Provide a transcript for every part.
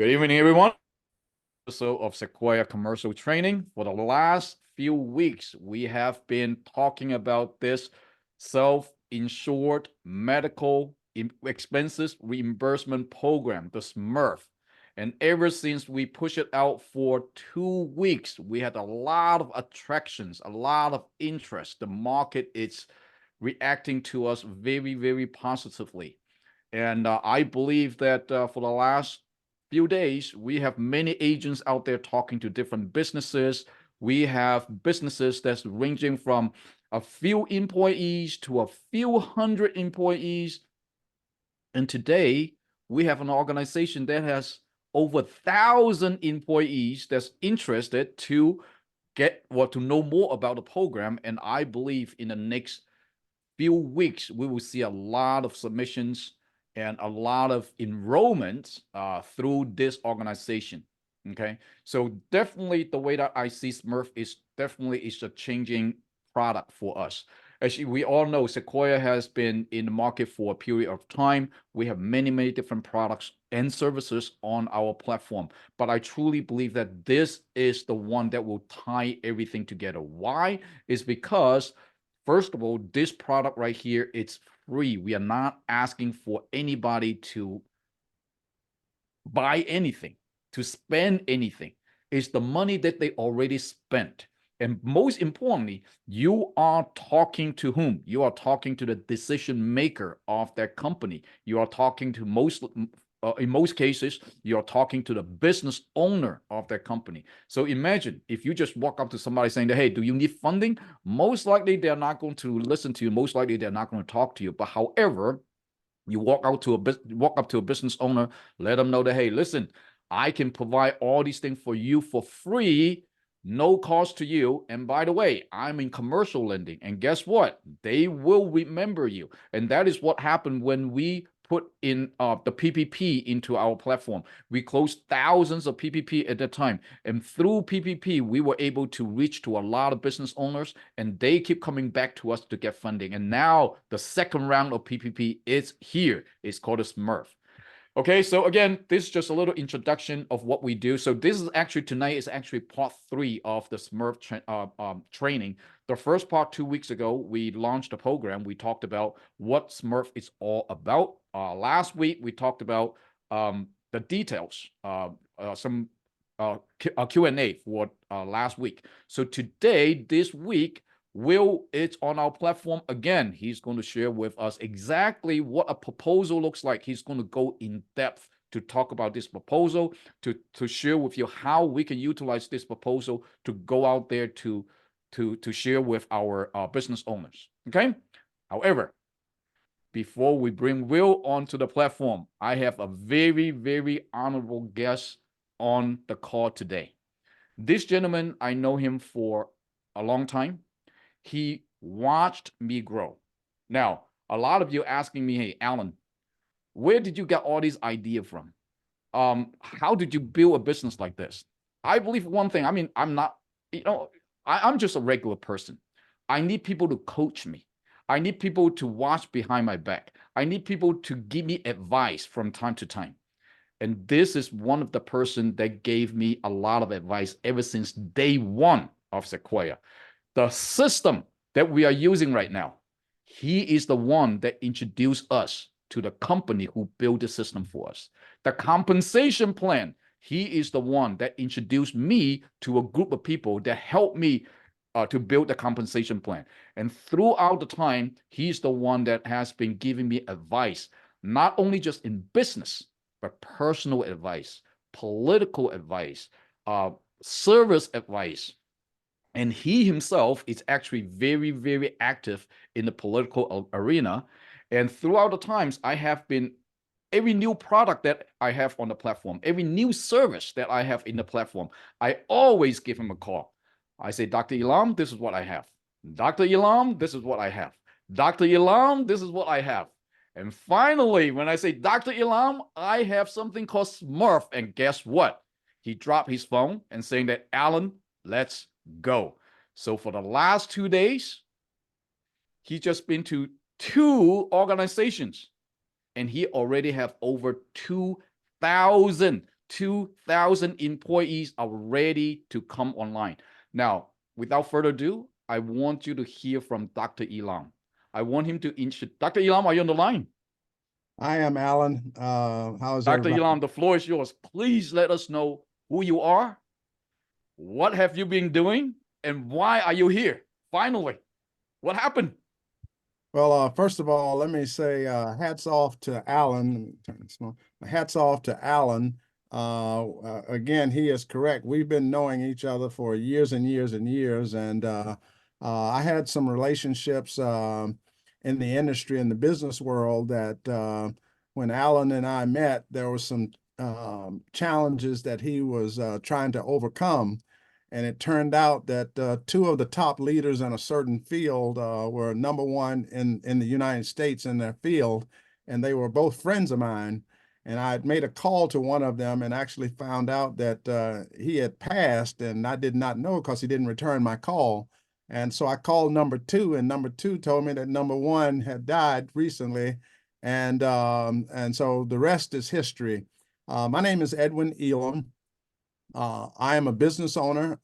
Good evening, everyone. Episode of Sequoia Commercial Training. For the last few weeks, we have been talking about this self-insured medical expenses reimbursement program, the SMRF. And ever since we pushed it out for 2 weeks, we had a lot of attractions, a lot of interest. The market is reacting to us very, very positively. And I believe that for the last few days, we have many agents out there talking to different businesses. We have businesses that's ranging from a few employees to a few hundred employees. And today, we have an organization that has over 1,000 employees that's interested to get to know more about the program. And I believe in the next few weeks, we will see a lot of submissions and a lot of enrollments through this organization. Okay, so definitely the way that I see SMRF is definitely a changing product for us. Actually, we all know Sequoia has been in the market for a period of time. We have many, many different products and services on our platform. But I truly believe that this is the one that will tie everything together. Why? Is because, first of all, this product right here, it's free. We are not asking for anybody to buy anything, to spend anything. It's the money that they already spent. And most importantly, you are talking to whom? You are talking to the decision maker of that company. You are talking to in most cases, you're talking to the business owner of that company. So imagine if you just walk up to somebody saying that, hey, do you need funding? Most likely they're not going to listen to you. Most likely they're not going to talk to you. But however, you walk up to a business owner, let them know that, hey, listen, I can provide all these things for you for free, no cost to you. And by the way, I'm in commercial lending. And guess what? They will remember you. And that is what happened when we put in the PPP into our platform. We closed thousands of PPP at that time. And through PPP, we were able to reach to a lot of business owners, and they keep coming back to us to get funding. And now the second round of PPP is here. It's called a SMRF. Okay, so again, this is just a little introduction of what we do. So this is actually, tonight is actually part 3 of the SMRF training. The first part 2 weeks ago, we launched a program. We talked about what SMRF is all about. Last week, we talked about the details, some Q&A for last week. So today, this week, Will is on our platform again. He's going to share with us exactly what a proposal looks like. He's going to go in depth to talk about this proposal, to share with you how we can utilize this proposal to go out there to share with our business owners. Okay. However, before we bring Will onto the platform, I have a very, very honorable guest on the call today. This gentleman, I know him for a long time. He watched me grow. Now, a lot of you asking me, hey, Alan, where did you get all these ideas from? How did you build a business like this? I believe one thing. I mean, I'm not, I'm just a regular person. I need people to coach me. I need people to watch behind my back. I need people to give me advice from time to time. And this is one of the person that gave me a lot of advice ever since day one of Sequoia. The system that we are using right now, he is the one that introduced us to the company who built the system for us. The compensation plan, he is the one that introduced me to a group of people that helped me to build the compensation plan. And throughout the time, he's the one that has been giving me advice, not only just in business, but personal advice, political advice, service advice. And he himself is actually very, very active in the political arena. And throughout the times, I have been, every new product that I have on the platform, every new service that I have in the platform, I always give him a call. I say, Dr. Elam, this is what I have. Dr. Elam, this is what I have. Dr. Elam, this is what I have. And finally, when I say, Dr. Elam, I have something called SMRF. And guess what? He dropped his phone and saying that, Alan, let's go. So for the last 2 days, he just been to 2 organizations, and he already have over 2,000 2,000 employees are ready to come online. Now, without further ado, I want you to hear from Dr. Elam. I want him to introduce. Dr. Elam, are you on the line? I am Alan. How's Dr. everybody? Elam, the floor is yours. Please let us know who you are, what have you been doing, and why are you here? Finally, what happened? Well, first of all, let me say hats off to Alan. Let me turn this on. Hats off to Alan. Again, he is correct. We've been knowing each other for years and years and years, and I had some relationships in the industry, in the business world, that when Alan and I met, there were some challenges that he was trying to overcome. And it turned out that two of the top leaders in a certain field were number one in the United States in their field, and they were both friends of mine. And I had made a call to one of them and actually found out that he had passed, and I did not know because he didn't return my call. And so I called number two, and number two told me that number one had died recently, and so the rest is history. My name is Edwin Elam. I am a business owner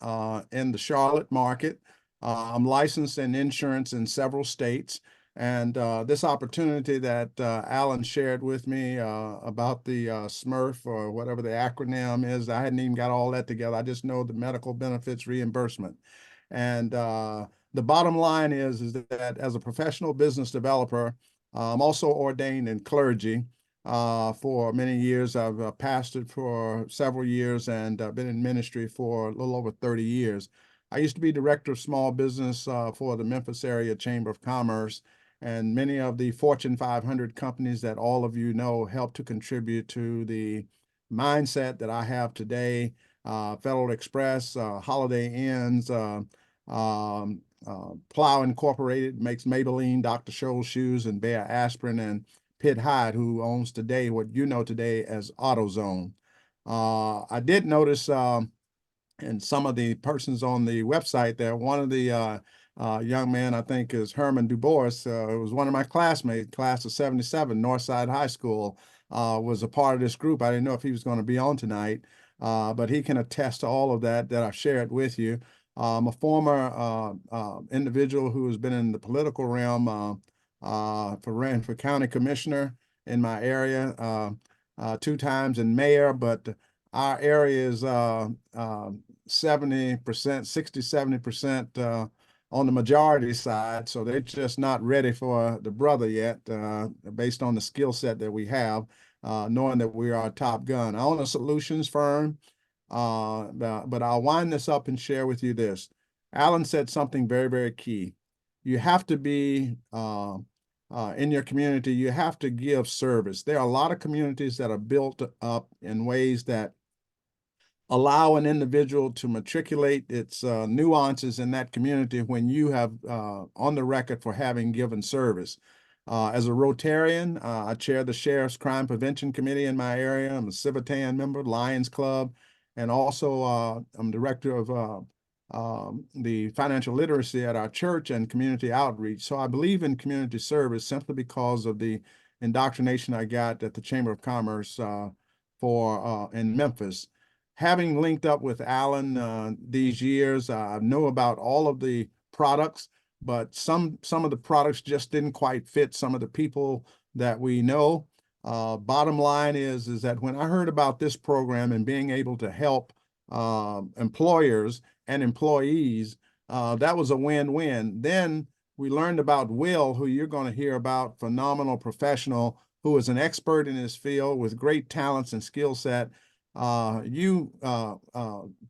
in the Charlotte market. I'm licensed in insurance in several states. And this opportunity that Alan shared with me about the SMRF, or whatever the acronym is, I hadn't even got all that together. I just know the medical benefits reimbursement. And the bottom line is that as a professional business developer, I'm also ordained in clergy. For many years. I've pastored for several years and been in ministry for a little over 30 years. I used to be director of small business for the Memphis Area Chamber of Commerce, and many of the Fortune 500 companies that all of you know help to contribute to the mindset that I have today. Federal Express, Holiday Inns, Plow Incorporated makes Maybelline, Dr. Scholl's shoes, and Bayer aspirin, and Pitt Hyde, who owns today what you know today as AutoZone. I did notice and some of the persons on the website there, one of the young men, I think is Herman DuBois, it was one of my classmates, class of 77, Northside High School, was a part of this group. I didn't know if he was going to be on tonight, but he can attest to all of that I've shared with you. I'm a former individual who has been in the political realm, ran for county commissioner in my area, 2 times, and mayor, but our area is 70%, 60-70% on the majority side. So they're just not ready for the brother yet, based on the skill set that we have, knowing that we are a top gun. I own a solutions firm, but I'll wind this up and share with you this. Alan said something very, very key. You have to be in your community, you have to give service. There are a lot of communities that are built up in ways that allow an individual to matriculate its nuances in that community when you have on the record for having given service. As a Rotarian, I chair the Sheriff's Crime Prevention Committee in my area. I'm a Civitan member, Lions Club, and also I'm director of the financial literacy at our church and community outreach. So I believe in community service simply because of the indoctrination I got at the Chamber of Commerce in Memphis. Having linked up with Alan these years, I know about all of the products, but some of the products just didn't quite fit some of the people that we know. Bottom line is that when I heard about this program and being able to help employers and employees, that was a win-win. Then we learned about Will, who you're going to hear about, phenomenal professional who is an expert in his field with great talents and skill set. You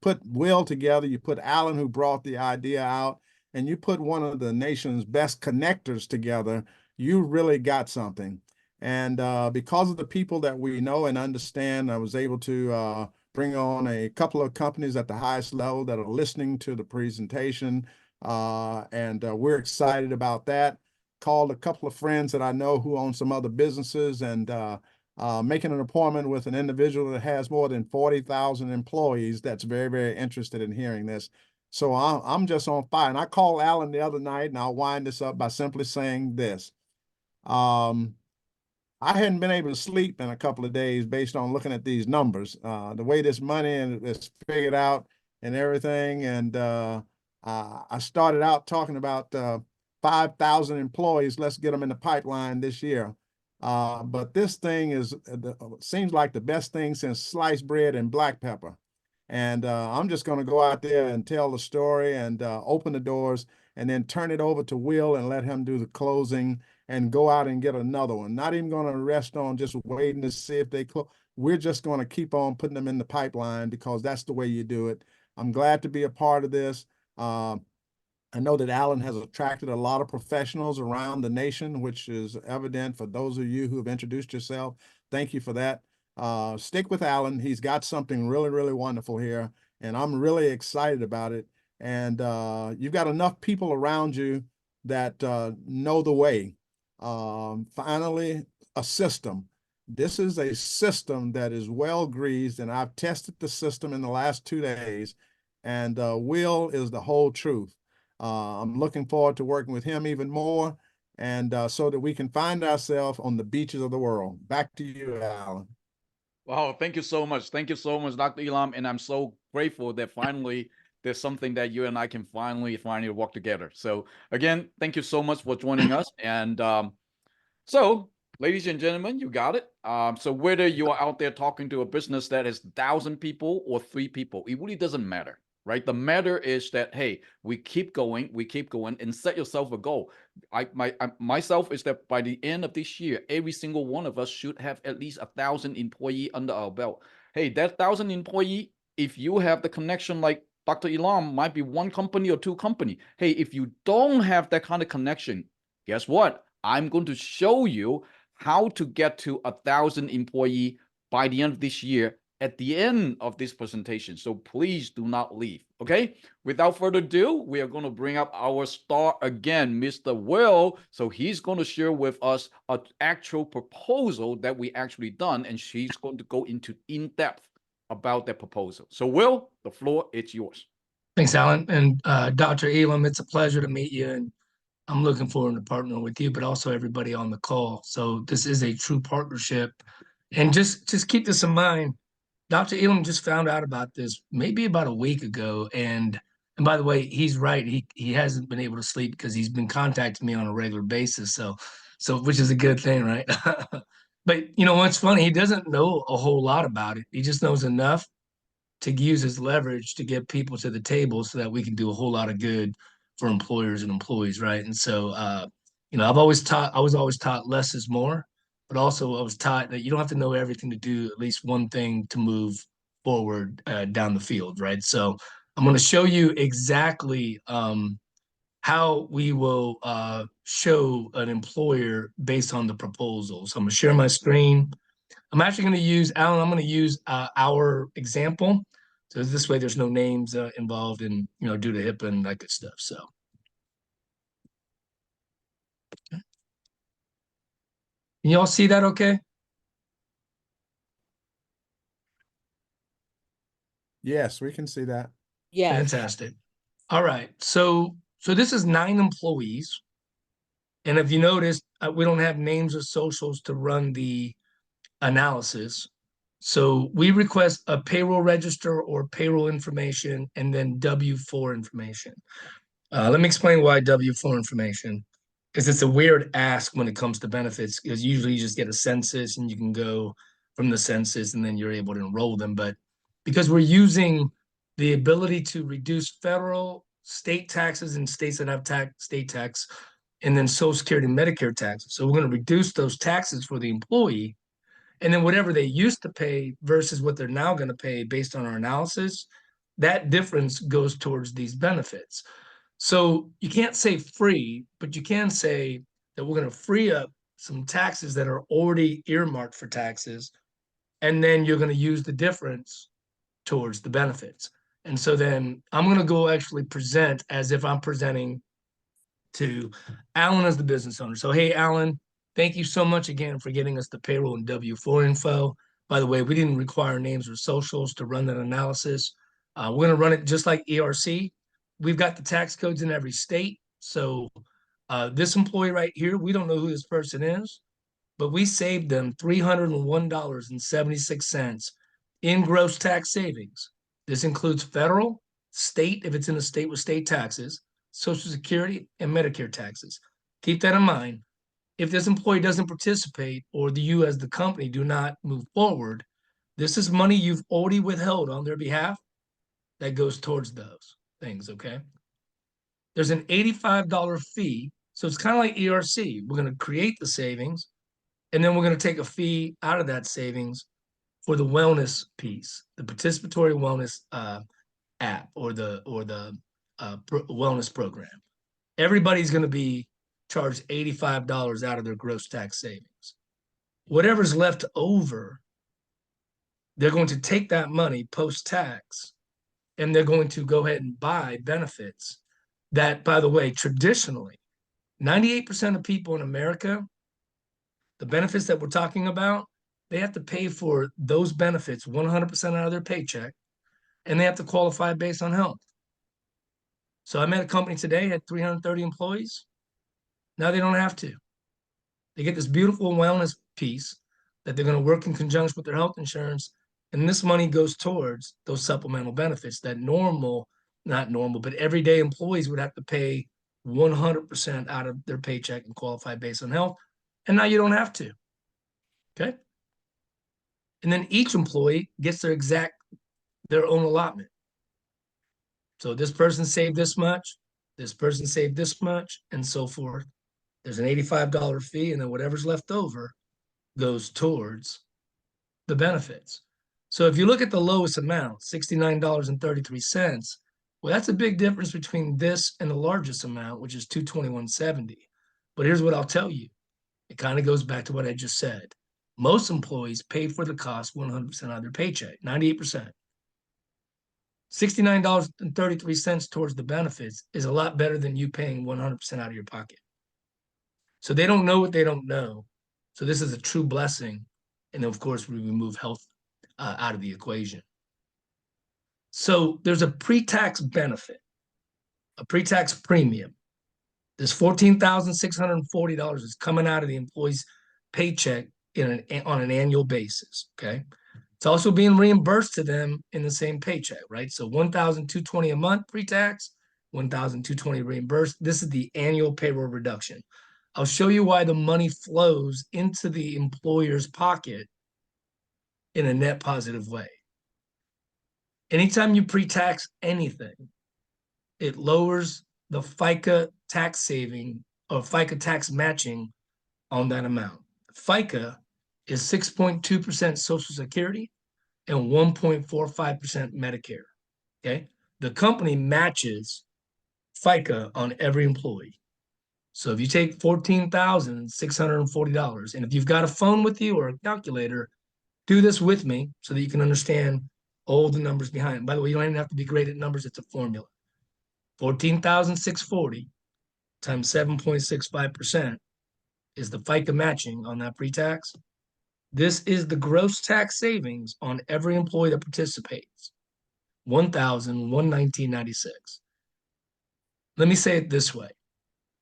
put Will together, you put Alan, who brought the idea out, and you put one of the nation's best connectors together, you really got something. And because of the people that we know and understand, I was able to bring on a couple of companies at the highest level that are listening to the presentation, and we're excited about that. Called a couple of friends that I know who own some other businesses, and making an appointment with an individual that has more than 40,000 employees that's very, very interested in hearing this. So I'm just on fire. And I called Alan the other night, and I'll wind this up by simply saying this. I hadn't been able to sleep in a couple of days based on looking at these numbers, the way this money is figured out and everything. And I started out talking about 5,000 employees. Let's get them in the pipeline this year. But this thing seems like the best thing since sliced bread and black pepper. And I'm just going to go out there and tell the story and open the doors and then turn it over to Will and let him do the closing and go out and get another one. Not even going to rest on just waiting to see if they close. We're just going to keep on putting them in the pipeline because that's the way you do it. I'm glad to be a part of this. I know that Alan has attracted a lot of professionals around the nation, which is evident for those of you who have introduced yourself. Thank you for that. Stick with Alan. He's got something really, really wonderful here, and I'm really excited about it. And you've got enough people around you that know the way. Finally, a system. This is a system that is well greased, and I've tested the system in the last 2 days, and Will is the whole truth. I'm looking forward to working with him even more, and so that we can find ourselves on the beaches of the world. Back to you, Alan. Wow, thank you so much. Thank you so much, Dr. Elam. And I'm so grateful that finally there's something that you and I can finally work together. So again, thank you so much for joining us. And so, ladies and gentlemen, you got it. So whether you are out there talking to a business that is 1,000 people or 3 people, it really doesn't matter, right? The matter is that, hey, we keep going, and set yourself a goal. Myself is that by the end of this year, every single one of us should have at least 1,000 employee under our belt. Hey, that 1,000 employee, if you have the connection like Dr. Elam, might be 1 company or 2 company. Hey, if you don't have that kind of connection, guess what? I'm going to show you how to get to 1,000 employee by the end of this year at the end of this presentation. So please do not leave, okay? Without further ado, we are going to bring up our star again, Mr. Will. So he's going to share with us an actual proposal that we actually done, and she's going to go into in-depth about that proposal. So Will, the floor is yours. Thanks, Alan. And Dr. Elam, it's a pleasure to meet you. And I'm looking forward to partnering with you, but also everybody on the call. So this is a true partnership. And just keep this in mind. Dr. Elam just found out about this maybe about a week ago. And by the way, he's right. He hasn't been able to sleep because he's been contacting me on a regular basis. So which is a good thing, right? But you know what's funny? He doesn't know a whole lot about it. He just knows enough to use his leverage to get people to the table so that we can do a whole lot of good for employers and employees, right? And so, you know, I was always taught less is more, but also I was taught that you don't have to know everything to do at least one thing to move forward down the field, right? So I'm going to show you exactly how we will show an employer based on the proposal. So I'm going to share my screen. I'm actually going to use, Alan, I'm going to use our example. So this way there's no names involved in, you know, due to HIPAA and that good stuff. So. Okay. Can y'all see that okay? Yes, we can see that. Yes. Fantastic. All right. So this is 9 employees. And if you notice, we don't have names or socials to run the analysis. So we request a payroll register or payroll information and then W-4 information. Let me explain why W-4 information, because it's a weird ask when it comes to benefits, because usually you just get a census and you can go from the census and then you're able to enroll them. But because we're using the ability to reduce federal, state taxes in states that have state tax, and then Social Security and Medicare taxes. So we're going to reduce those taxes for the employee. And then whatever they used to pay versus what they're now going to pay based on our analysis, that difference goes towards these benefits. So you can't say free, but you can say that we're going to free up some taxes that are already earmarked for taxes, and then you're going to use the difference towards the benefits. And so then I'm going to go actually present as if I'm presenting to Alan as the business owner. So, hey, Alan, thank you so much again for getting us the payroll and W-4 info. By the way, we didn't require names or socials to run that analysis. We're going to run it just like ERC. We've got the tax codes in every state. So this employee right here, we don't know who this person is. but we saved them $301.76 in gross tax savings. This includes federal, state, if it's in a state with state taxes, Social Security, and Medicare taxes. Keep that in mind. If this employee doesn't participate or you as the company do not move forward, this is money you've already withheld on their behalf that goes towards those things, okay? There's an $85 fee. So it's kind of like ERC. We're going to create the savings, and then we're going to take a fee out of that savings for the wellness piece, the participatory wellness app or the wellness program. Everybody's going to be charged $85 out of their gross tax savings. Whatever's left over, they're going to take that money post-tax, and they're going to go ahead and buy benefits that, by the way, traditionally, 98% of people in America, the benefits that we're talking about, they have to pay for those benefits 100% out of their paycheck, and they have to qualify based on health. So I met a company today, had 330 employees. Now they don't have to. They get this beautiful wellness piece that they're going to work in conjunction with their health insurance, and this money goes towards those supplemental benefits that not normal, but everyday employees would have to pay 100% out of their paycheck and qualify based on health. And now you don't have to. Okay. And then each employee gets their own allotment. So this person saved this much, this person saved this much, and so forth. There's an $85 fee, and then whatever's left over goes towards the benefits. So if you look at the lowest amount, $69.33, well, that's a big difference between this and the largest amount, which is $221.70. But here's what I'll tell you. It kind of goes back to what I just said. Most employees pay for the cost 100% out of their paycheck, 98%. $69.33 towards the benefits is a lot better than you paying 100% out of your pocket. So they don't know what they don't know. So this is a true blessing. And of course, we remove health out of the equation. So there's a pre-tax benefit, a pre-tax premium. This $14,640 is coming out of the employee's paycheck on an annual basis, okay? It's also being reimbursed to them in the same paycheck, right? So $1,220 a month pre-tax, $1,220 reimbursed. This is the annual payroll reduction. I'll show you why the money flows into the employer's pocket in a net positive way. Anytime you pre-tax anything, it lowers the FICA tax saving or FICA tax matching on that amount. FICA is 6.2% Social Security and 1.45% Medicare, okay? The company matches FICA on every employee. So if you take $14,640, and if you've got a phone with you or a calculator, do this with me so that you can understand all the numbers behind it. By the way, you don't even have to be great at numbers. It's a formula. 14,640 times 7.65% is the FICA matching on that pre-tax. This is the gross tax savings on every employee that participates, $1,119.96. Let me say it this way.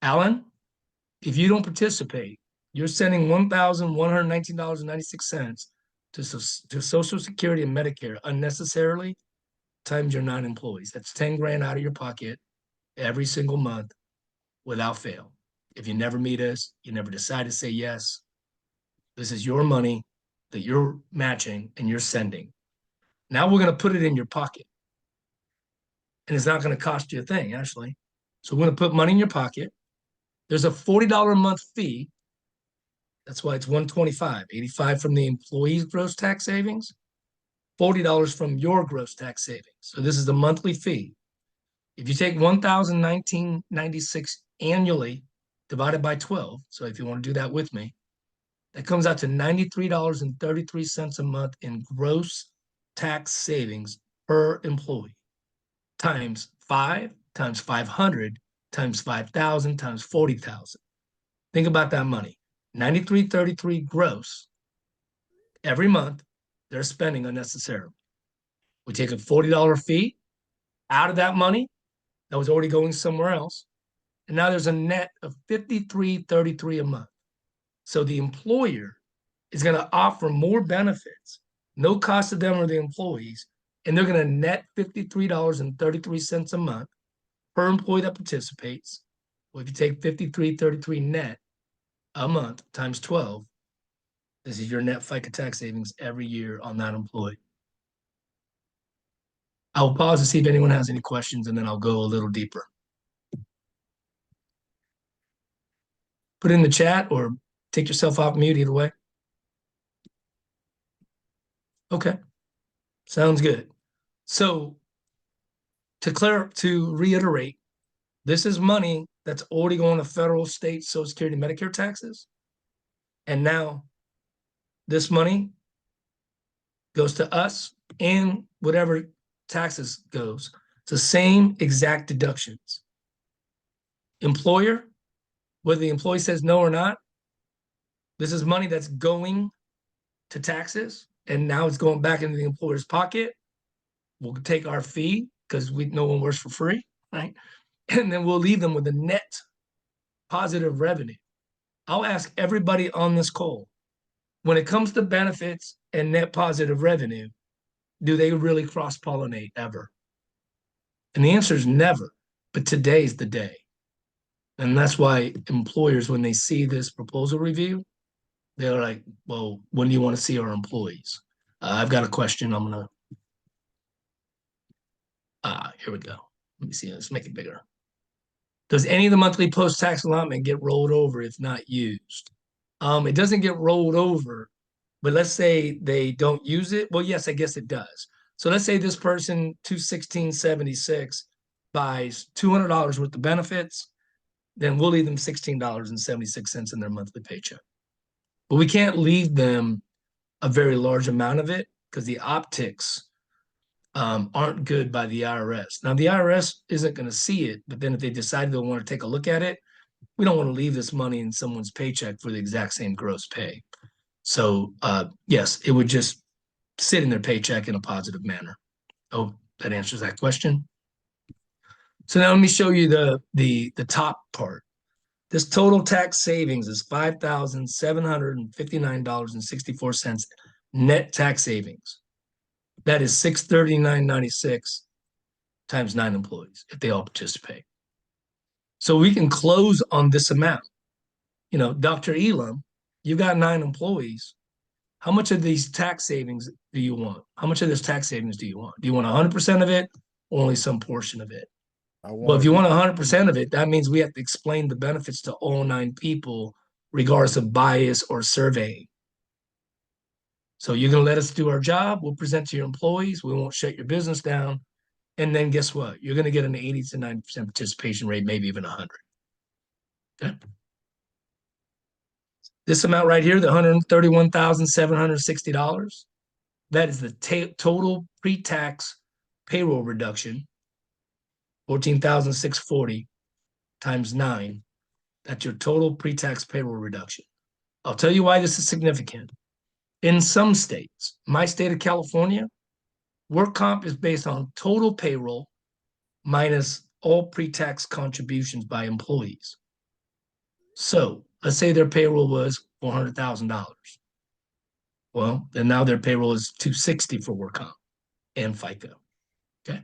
Alan, if you don't participate, you're sending $1,119.96 to Social Security and Medicare unnecessarily times your 9 employees. That's 10 grand out of your pocket every single month without fail. If you never meet us, you never decide to say yes, this is your money that you're matching and you're sending. Now we're going to put it in your pocket. And it's not going to cost you a thing, actually. So we're going to put money in your pocket. There's a $40 a month fee. That's why it's $125, $85 from the employee's gross tax savings, $40 from your gross tax savings. So this is the monthly fee. If you take $1,019.96 annually divided by 12, so if you want to do that with me, that comes out to $93.33 a month in gross tax savings per employee, times 5, times 500, times 5,000, times 40,000. Think about that money. $93.33 gross every month they're spending unnecessarily. We take a $40 fee out of that money that was already going somewhere else, and now there's a net of $53.33 a month. So the employer is going to offer more benefits, no cost to them or the employees, and they're going to net $53.33 a month per employee that participates. Well, if you take $53.33 net a month times 12, this is your net FICA tax savings every year on that employee. I'll pause to see if anyone has any questions, and then I'll go a little deeper. Put it in the chat or take yourself off mute, either way. Okay, sounds good. So to reiterate, this is money that's already going to federal, state, Social Security, Medicare taxes. And now this money goes to us and whatever taxes goes. It's the same exact deductions. Employer, whether the employee says no or not, this is money that's going to taxes, and now it's going back into the employer's pocket. We'll take our fee because no one works for free, right? And then we'll leave them with a net positive revenue. I'll ask everybody on this call, when it comes to benefits and net positive revenue, do they really cross-pollinate ever? And the answer is never, but today's the day. And that's why employers, when they see this proposal review, they're like, well, when do you want to see our employees? I've got a question. I'm going to, here we go. Let me see. Let's make it bigger. Does any of the monthly post-tax allotment get rolled over if not used? It doesn't get rolled over, but let's say they don't use it. Well, yes, I guess it does. So let's say this person, $216.76, buys $200 worth of benefits, then we'll leave them $16.76 in their monthly paycheck. But we can't leave them a very large amount of it because the optics aren't good by the IRS. Now, the IRS isn't going to see it, but then if they decide they'll want to take a look at it, we don't want to leave this money in someone's paycheck for the exact same gross pay. So, yes, it would just sit in their paycheck in a positive manner. Oh, that answers that question. So now let me show you the top part. This total tax savings is $5,759.64 net tax savings. That is $639.96 times 9 employees if they all participate. So we can close on this amount. You know, Dr. Elam, you got 9 employees. How much of these tax savings do you want? How much of this tax savings do you want? Do you want 100% of it or only some portion of it? Well, if you want 100% of it, that means we have to explain the benefits to all 9 people, regardless of bias or surveying. So you're going to let us do our job. We'll present to your employees. We won't shut your business down. And then guess what? You're going to get an 80 to 90% participation rate, maybe even 100. Okay. This amount right here, the $131,760, that is the total pre-tax payroll reduction, $14,640 times 9. That's your total pre-tax payroll reduction. I'll tell you why this is significant. In some states, my state of California, work comp is based on total payroll minus all pre-tax contributions by employees. So let's say their payroll was $400,000. Well, then now their payroll is $260 for work comp and FICA. Okay.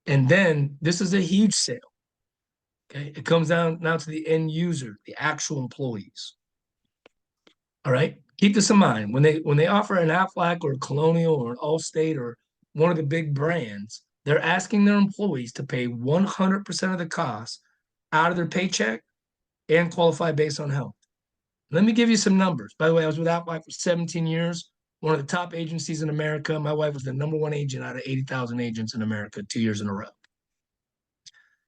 And then this is a huge sale. Okay. It comes down now to the end user, the actual employees. All right. Keep this in mind. When they offer an Aflac or a Colonial or an Allstate or one of the big brands, they're asking their employees to pay 100% of the cost out of their paycheck and qualify based on health. Let me give you some numbers. By the way, I was with Aflac for 17 years, one of the top agencies in America. My wife was the #1 agent out of 80,000 agents in America 2 years in a row.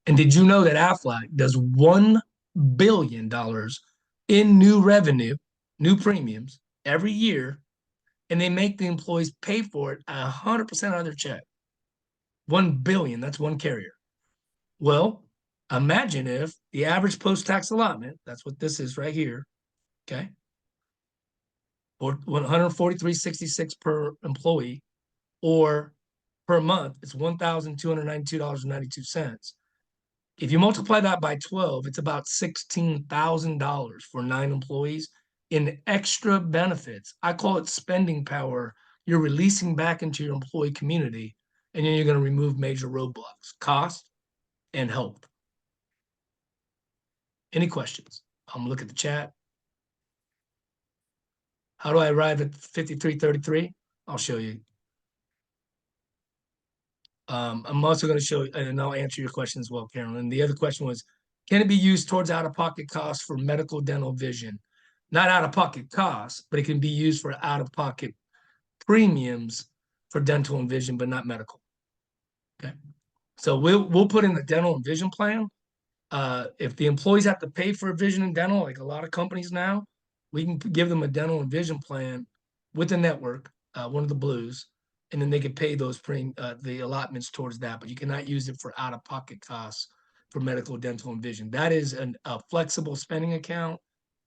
And did you know that Aflac does $1 billion in new revenue, new premiums every year, and they make the employees pay for it 100% out of their check? $1 billion, that's one carrier. Well, imagine if the average post-tax allotment, that's what this is right here, okay, or $143.66 per employee, or per month, it's $1,292.92. If you multiply that by 12, it's about $16,000 for 9 employees in extra benefits. I call it spending power. You're releasing back into your employee community, and then you're going to remove major roadblocks, cost and health. Any questions? I'm look at the chat. How do I arrive at 5333? I'll show you. I'm also going to show you, and I'll answer your question as well, Carolyn. The other question was, can it be used towards out-of-pocket costs for medical, dental, vision? Not out-of-pocket costs, but it can be used for out-of-pocket premiums for dental and vision, but not medical. Okay. So we'll put in the dental and vision plan. If the employees have to pay for vision and dental, like a lot of companies now, we can give them a dental and vision plan with the network, one of the blues, and then they can pay those the allotments towards that. But you cannot use it for out-of-pocket costs for medical, dental, and vision. That is a flexible spending account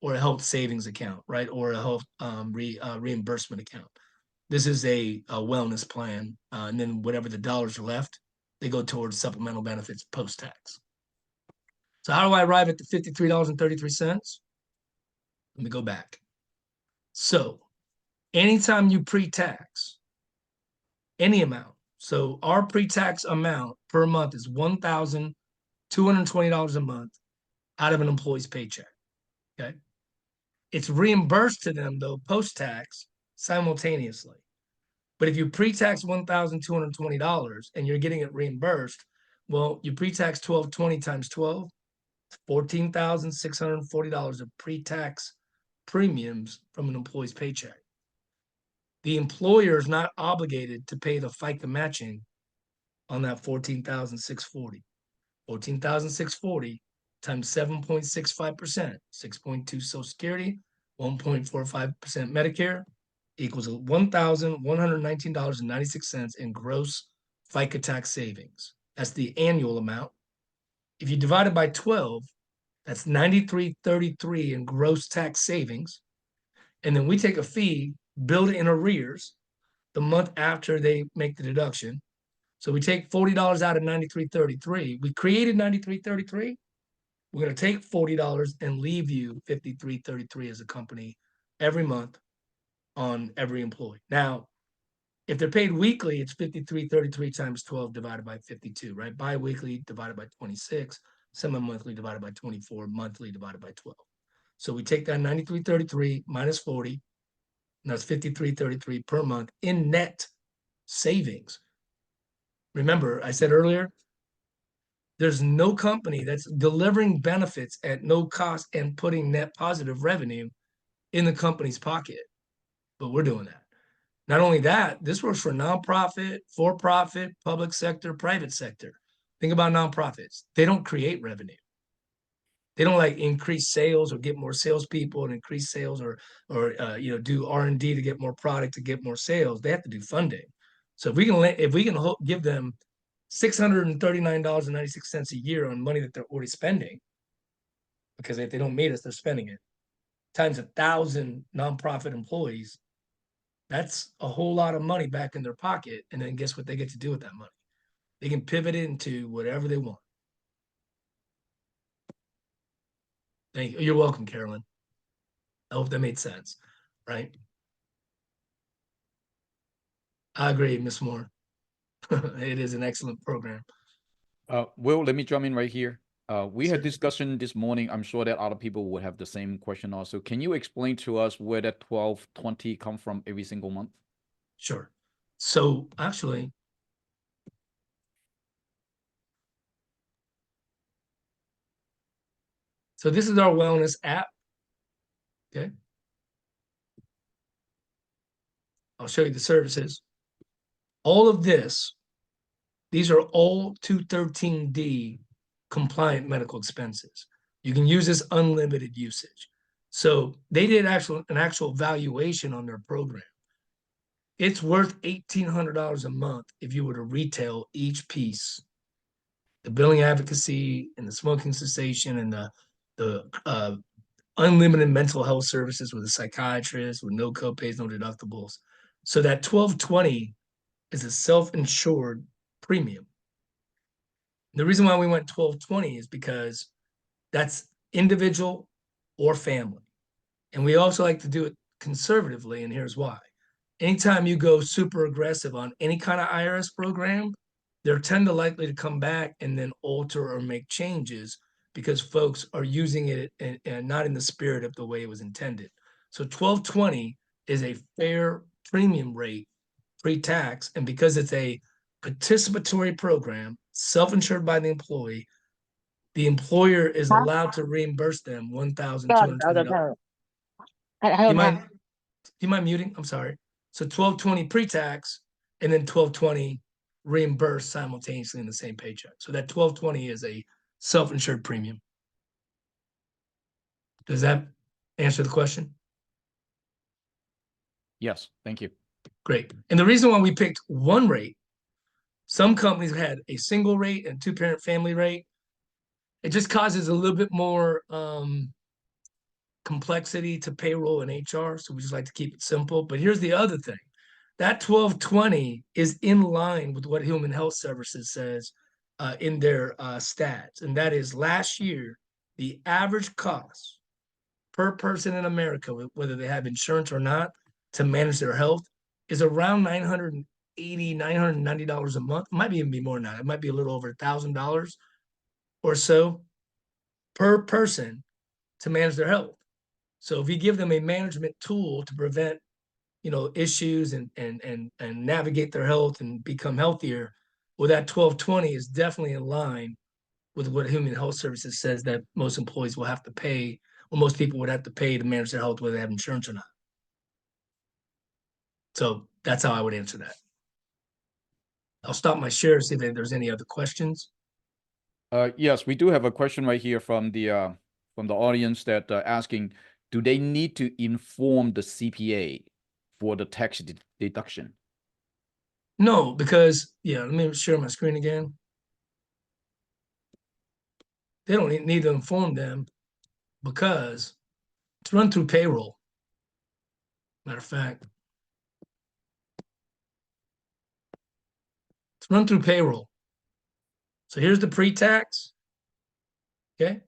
or a health savings account, right? Or a health reimbursement account. This is a wellness plan, and then whatever the dollars are left, they go towards supplemental benefits post-tax. So how do I arrive at the $53.33? Let me go back. So anytime you pre-tax any amount, so our pre-tax amount per month is $1,220 a month out of an employee's paycheck, okay? It's reimbursed to them, though, post-tax simultaneously. But if you pre-tax $1,220 and you're getting it reimbursed, well, you pre-tax 1220 times 12, $14,640 of pre-tax premiums from an employee's paycheck. The employer is not obligated to pay the FICA matching on that $14,640. $14,640 times 7.65%, 6.2 Social Security, 1.45% Medicare, equals $1,119.96 in gross FICA tax savings. That's the annual amount. If you divide it by 12, that's $93.33 in gross tax savings. And then we take a fee, build it in arrears the month after they make the deduction. So we take $40 out of $93.33. We created $93.33. We're going to take $40 and leave you $53.33 as a company every month on every employee. Now, if they're paid weekly, it's $53.33 times 12 divided by 52, right? Bi-weekly divided by 26, semi-monthly divided by 24, monthly divided by 12. So we take that $93.33 minus 40, and that's $53.33 per month in net savings. Remember, I said earlier, there's no company that's delivering benefits at no cost and putting net positive revenue in the company's pocket, but we're doing that. Not only that, this works for nonprofit, for-profit, public sector, private sector. Think about nonprofits. They don't create revenue. They don't like increase sales or get more salespeople and increase sales or do R&D to get more product to get more sales. They have to do funding. So if we can give them $639.96 a year on money that they're already spending, because if they don't meet us, they're spending it, times 1,000 nonprofit employees, that's a whole lot of money back in their pocket. And then guess what they get to do with that money? They can pivot it into whatever they want. Thank you. You're welcome, Carolyn. I hope that made sense, right? I agree, Ms. Moore. It is an excellent program. Will, let me jump in right here. We had Sure. discussion this morning. I'm sure that other people would have the same question also. Can you explain to us where that 1220 come from every single month? Sure. So actually, so this is our wellness app. Okay. I'll show you the services. All of this, these are all 213D compliant medical expenses. You can use this unlimited usage. So they did an actual valuation on their program. It's worth $1,800 a month if you were to retail each piece. The billing advocacy and the smoking cessation and the unlimited mental health services with a psychiatrist with no copays, no deductibles. So that $1,220 is a self-insured premium. The reason why we went $1,220 is because that's individual or family. And we also like to do it conservatively, and here's why. Anytime you go super aggressive on any kind of IRS program, they're tend to likely to come back and then alter or make changes because folks are using it and not in the spirit of the way it was intended. So 1220 is a fair premium rate pre-tax, and because it's a participatory program, self-insured by the employer is allowed to reimburse them $1,220. You mind muting? I'm sorry. So 1220 pre-tax and then 1220 reimbursed simultaneously in the same paycheck. So that 1220 is a self-insured premium. Does that answer the question? Yes, thank you. Great. And the reason why we picked one rate, some companies had a single rate and two-parent family rate. It just causes a little bit more complexity to payroll and HR. So we just like to keep it simple. But here's the other thing. That 1220 is in line with what Human Health Services says in their stats. And that is last year, the average cost per person in America, whether they have insurance or not, to manage their health is around $980, $990 a month. It might even be more than that. It might be a little over $1,000 or so per person to manage their health. So if you give them a management tool to prevent, issues and navigate their health and become healthier, well, that 1220 is definitely in line with what Human Health Services says that most employees will have to pay, or most people would have to pay to manage their health, whether they have insurance or not. So that's how I would answer that. I'll stop my share, see if there's any other questions. Yes, we do have a question right here from the audience that asking, do they need to inform the CPA for the tax deduction? No, because, let me share my screen again. They don't need to inform them because it's run through payroll. Matter of fact, it's run through payroll. So here's the pre-tax. Okay.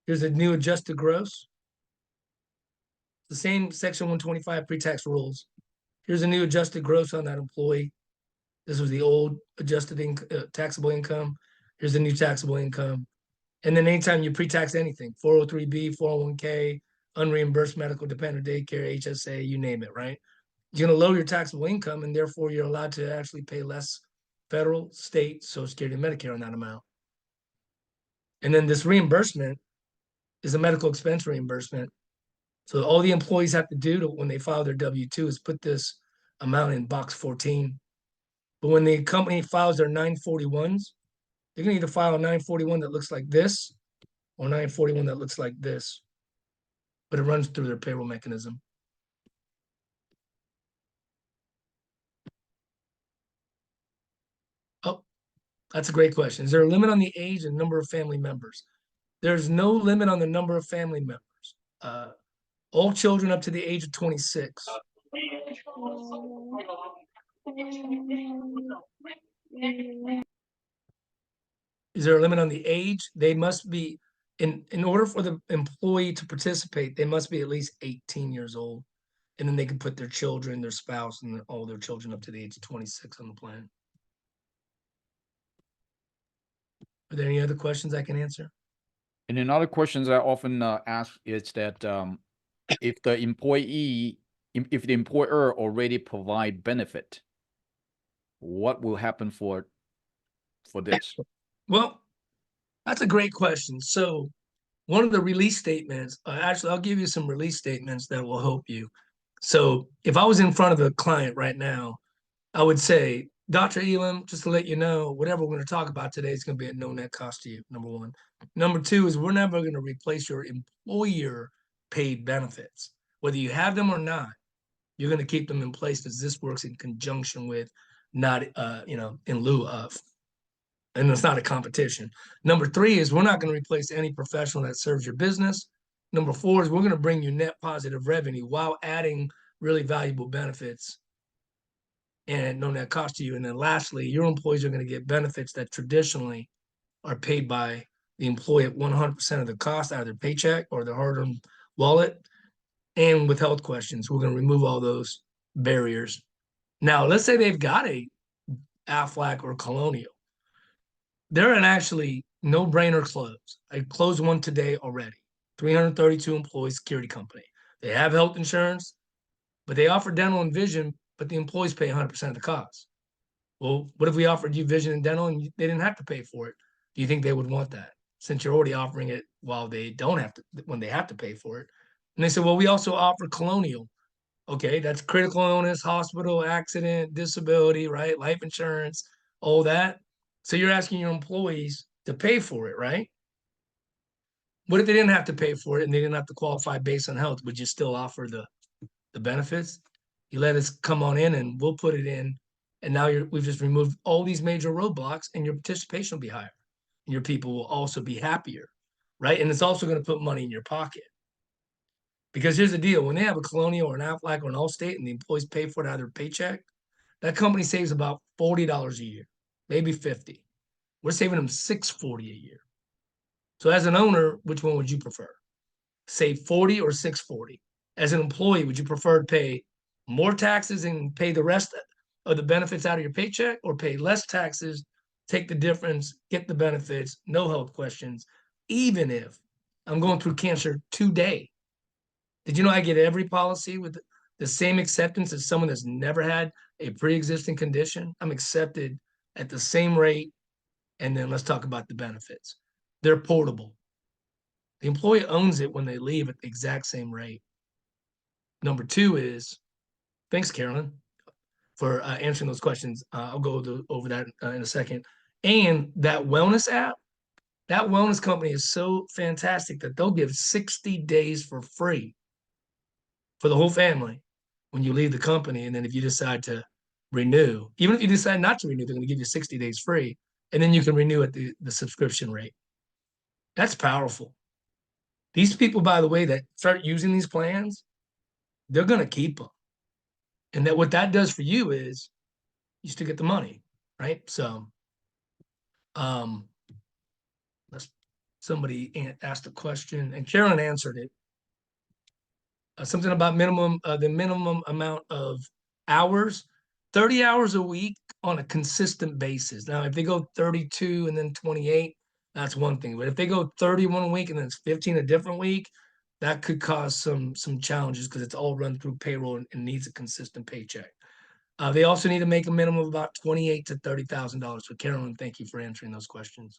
Here's the new adjusted gross. The same Section 125 pre-tax rules. Here's a new adjusted gross on that employee. This was the old adjusted taxable income. Here's the new taxable income. And then anytime you pre-tax anything, 403B, 401k, unreimbursed medical dependent daycare, HSA, you name it, right? You're going to lower your taxable income, and therefore you're allowed to actually pay less federal, state, Social Security, and Medicare on that amount. And then this reimbursement is a medical expense reimbursement. So all the employees have to do when they file their W-2 is put this amount in box 14. But when the company files their 941s, they're going to either file a 941 that looks like this or 941 that looks like this. But it runs through their payroll mechanism. Oh, that's a great question. Is there a limit on the age and number of family members? There's no limit on the number of family members. All children up to the age of 26. Is there a limit on the age? They must be, in order for the employee to participate, they must be at least 18 years old. And then they can put their children, their spouse, and all their children up to the age of 26 on the plan. Are there any other questions I can answer? And another questions I often ask is that if the employer already provide benefit, what will happen for this? Well, that's a great question. So one of the release statements, actually, I'll give you some release statements that will help you. So if I was in front of a client right now, I would say, Dr. Elam, just to let you know, whatever we're going to talk about today is going to be at no net cost to you, number one. Number two is we're never going to replace your employer paid benefits. Whether you have them or not, you're going to keep them in place because this works in conjunction with, not, in lieu of. And it's not a competition. Number three is we're not going to replace any professional that serves your business. Number four is we're going to bring you net positive revenue while adding really valuable benefits and no net cost to you. And then lastly, your employees are going to get benefits that traditionally are paid by the employee at 100% of the cost out of their paycheck or their hard-earned wallet. and with health questions. We're going to remove all those barriers. Now, let's say they've got a Aflac or Colonial. They're an actually no-brainer close. I closed one today already. 332 employees, security company. They have health insurance, but they offer dental and vision, but the employees pay 100% of the cost. Well, what if we offered you vision and dental and they didn't have to pay for it? Do you think they would want that, since you're already offering it while they don't have to, when they have to pay for it? And they said, well, we also offer Colonial. Okay, that's critical illness, hospital, accident, disability, right? Life insurance, all that. So you're asking your employees to pay for it, right? What if they didn't have to pay for it and they didn't have to qualify based on health? Would you still offer the benefits? You let us come on in and we'll put it in. And now we've just removed all these major roadblocks and your participation will be higher. And your people will also be happier, right? And it's also going to put money in your pocket. Because here's the deal, when they have a Colonial or an Aflac or an Allstate and the employees pay for it out of their paycheck, that company saves about $40 a year, maybe 50. We're saving them $640 a year. So as an owner, which one would you prefer? Save 40 or 640? As an employee, would you prefer to pay more taxes and pay the rest of the benefits out of your paycheck, or pay less taxes, take the difference, get the benefits, no health questions, even if I'm going through cancer today? Did you know I get every policy with the same acceptance as someone that's never had a pre-existing condition? I'm accepted at the same rate. And then let's talk about the benefits. They're portable. The employee owns it when they leave at the exact same rate. Number two is, thanks, Carolyn, for answering those questions. I'll go over that in a second. And that wellness app, that wellness company is so fantastic that they'll give 60 days for free for the whole family when you leave the company. And then if you decide to renew, even if you decide not to renew, they're going to give you 60 days free. And then you can renew at the subscription rate. That's powerful. These people, by the way, that start using these plans, they're going to keep them. And that what that does for you is you still get the money, right? So somebody asked a question and Carolyn answered it. Something about the minimum amount of hours, 30 hours a week on a consistent basis. Now, if they go 32 and then 28, that's one thing. But if they go 31 a week and then it's 15 a different week, that could cause some challenges because it's all run through payroll and needs a consistent paycheck. They also need to make a minimum of about $28,000 to $30,000. So Carolyn, thank you for answering those questions.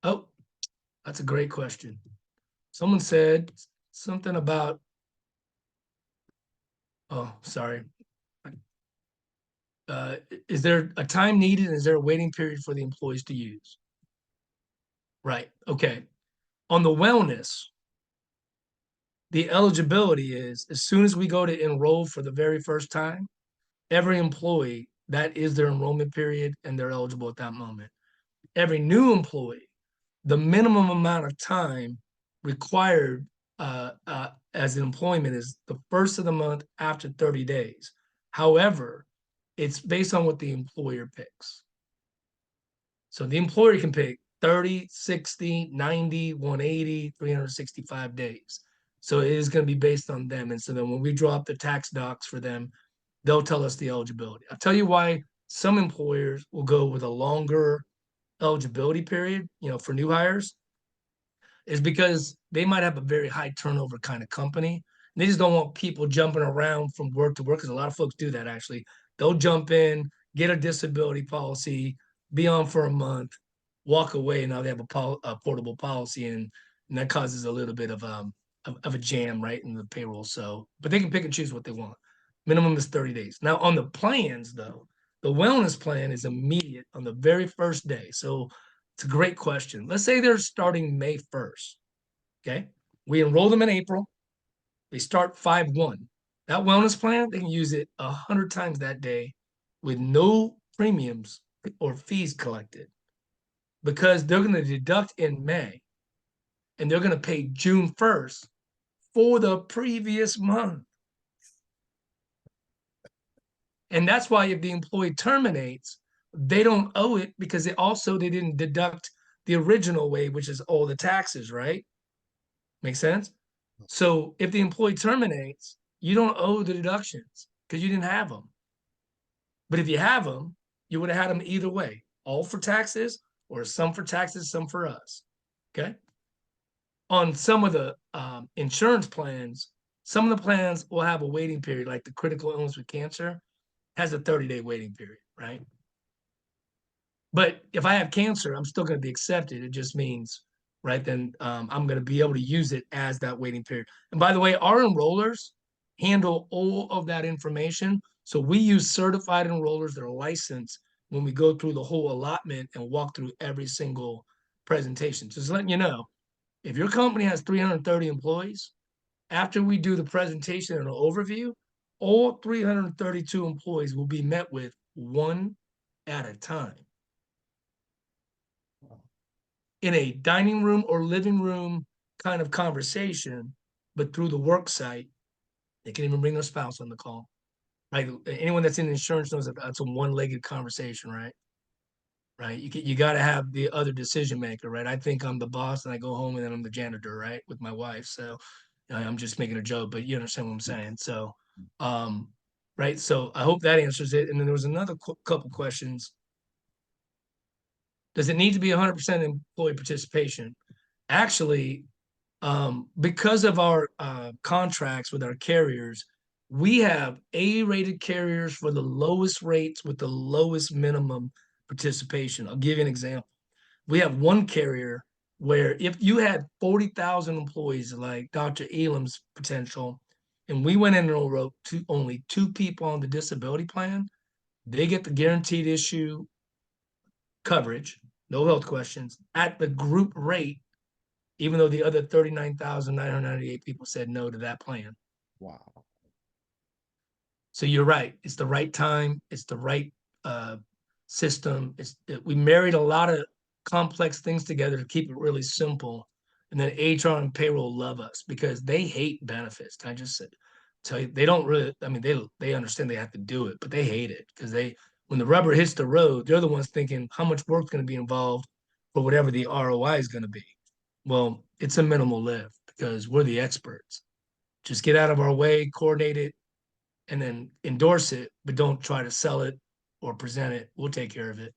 Oh, that's a great question. Someone said something about, oh, sorry. Is there a time needed? Is there a waiting period for the employees to use? Right. Okay. On the wellness, the eligibility is as soon as we go to enroll for the very first time, every employee, that is their enrollment period and they're eligible at that moment. Every new employee, the minimum amount of time required as an employment is the first of the month after 30 days. However, it's based on what the employer picks. So the employer can pick 30, 60, 90, 180, 365 days. So it is going to be based on them. And so then when we draw up the tax docs for them, they'll tell us the eligibility. I'll tell you why some employers will go with a longer eligibility period, for new hires, is because they might have a very high turnover kind of company. They just don't want people jumping around from work to work, because a lot of folks do that actually. They'll jump in, get a disability policy, be on for a month, walk away, and now they have a portable policy, and that causes a little bit of a jam, right, in the payroll. So, but they can pick and choose what they want. Minimum is 30 days. Now on the plans though, the wellness plan is immediate on the very first day. So it's a great question. Let's say they're starting May 1st. Okay. We enroll them in April. They start 5/1. That wellness plan, they can use it 100 times that day with no premiums or fees collected, because they're going to deduct in May and they're going to pay June 1st for the previous month. And that's why if the employee terminates, they don't owe it, because they didn't deduct the original way, which is all the taxes, right? Make sense? So if the employee terminates, you don't owe the deductions because you didn't have them. But if you have them, you would have had them either way, all for taxes or some for taxes, some for us. Okay. On some of the insurance plans, some of the plans will have a waiting period, like the critical illness with cancer has a 30-day waiting period, right? But if I have cancer, I'm still going to be accepted. It just means, right, then I'm going to be able to use it as that waiting period. And by the way, our enrollers handle all of that information. So we use certified enrollers that are licensed when we go through the whole allotment and walk through every single presentation. Just letting you know, if your company has 330 employees, after we do the presentation and an overview, all 332 employees will be met with one at a time in a dining room or living room kind of conversation, but through the work site. They can even bring their spouse on the call, right? Anyone that's in insurance knows that that's a one-legged conversation, right? Right. You got to have the other decision maker, right? I think I'm the boss and I go home and then I'm the janitor, right? With my wife. So I'm just making a joke, but you understand what I'm saying. So, right. So I hope that answers it. And then there was another couple questions. Does it need to be 100% employee participation? Actually, because of our contracts with our carriers, we have A-rated carriers for the lowest rates with the lowest minimum participation. I'll give you an example. We have one carrier where if you had 40,000 employees like Dr. Elam's potential, and we went in and wrote only 2 people on the disability plan, they get the guaranteed issue coverage, no health questions, at the group rate, even though the other 39,998 people said no to that plan. Wow. So you're right. It's the right time. It's the right system. We married a lot of complex things together to keep it really simple. And then HR and payroll love us because they hate benefits. Can I just tell you, they don't really, I mean, they understand they have to do it, but they hate it because when the rubber hits the road, they're the ones thinking how much work's going to be involved for whatever the ROI is going to be. Well, it's a minimal lift because we're the experts. Just get out of our way, coordinate it, and then endorse it, but don't try to sell it or present it. We'll take care of it.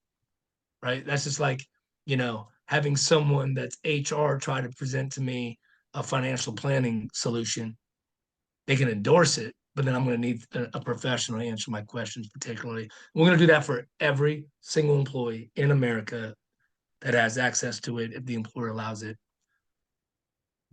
Right. That's just like, having someone that's HR try to present to me a financial planning solution. They can endorse it, but then I'm going to need a professional to answer my questions, particularly. We're going to do that for every single employee in America that has access to it if the employer allows it.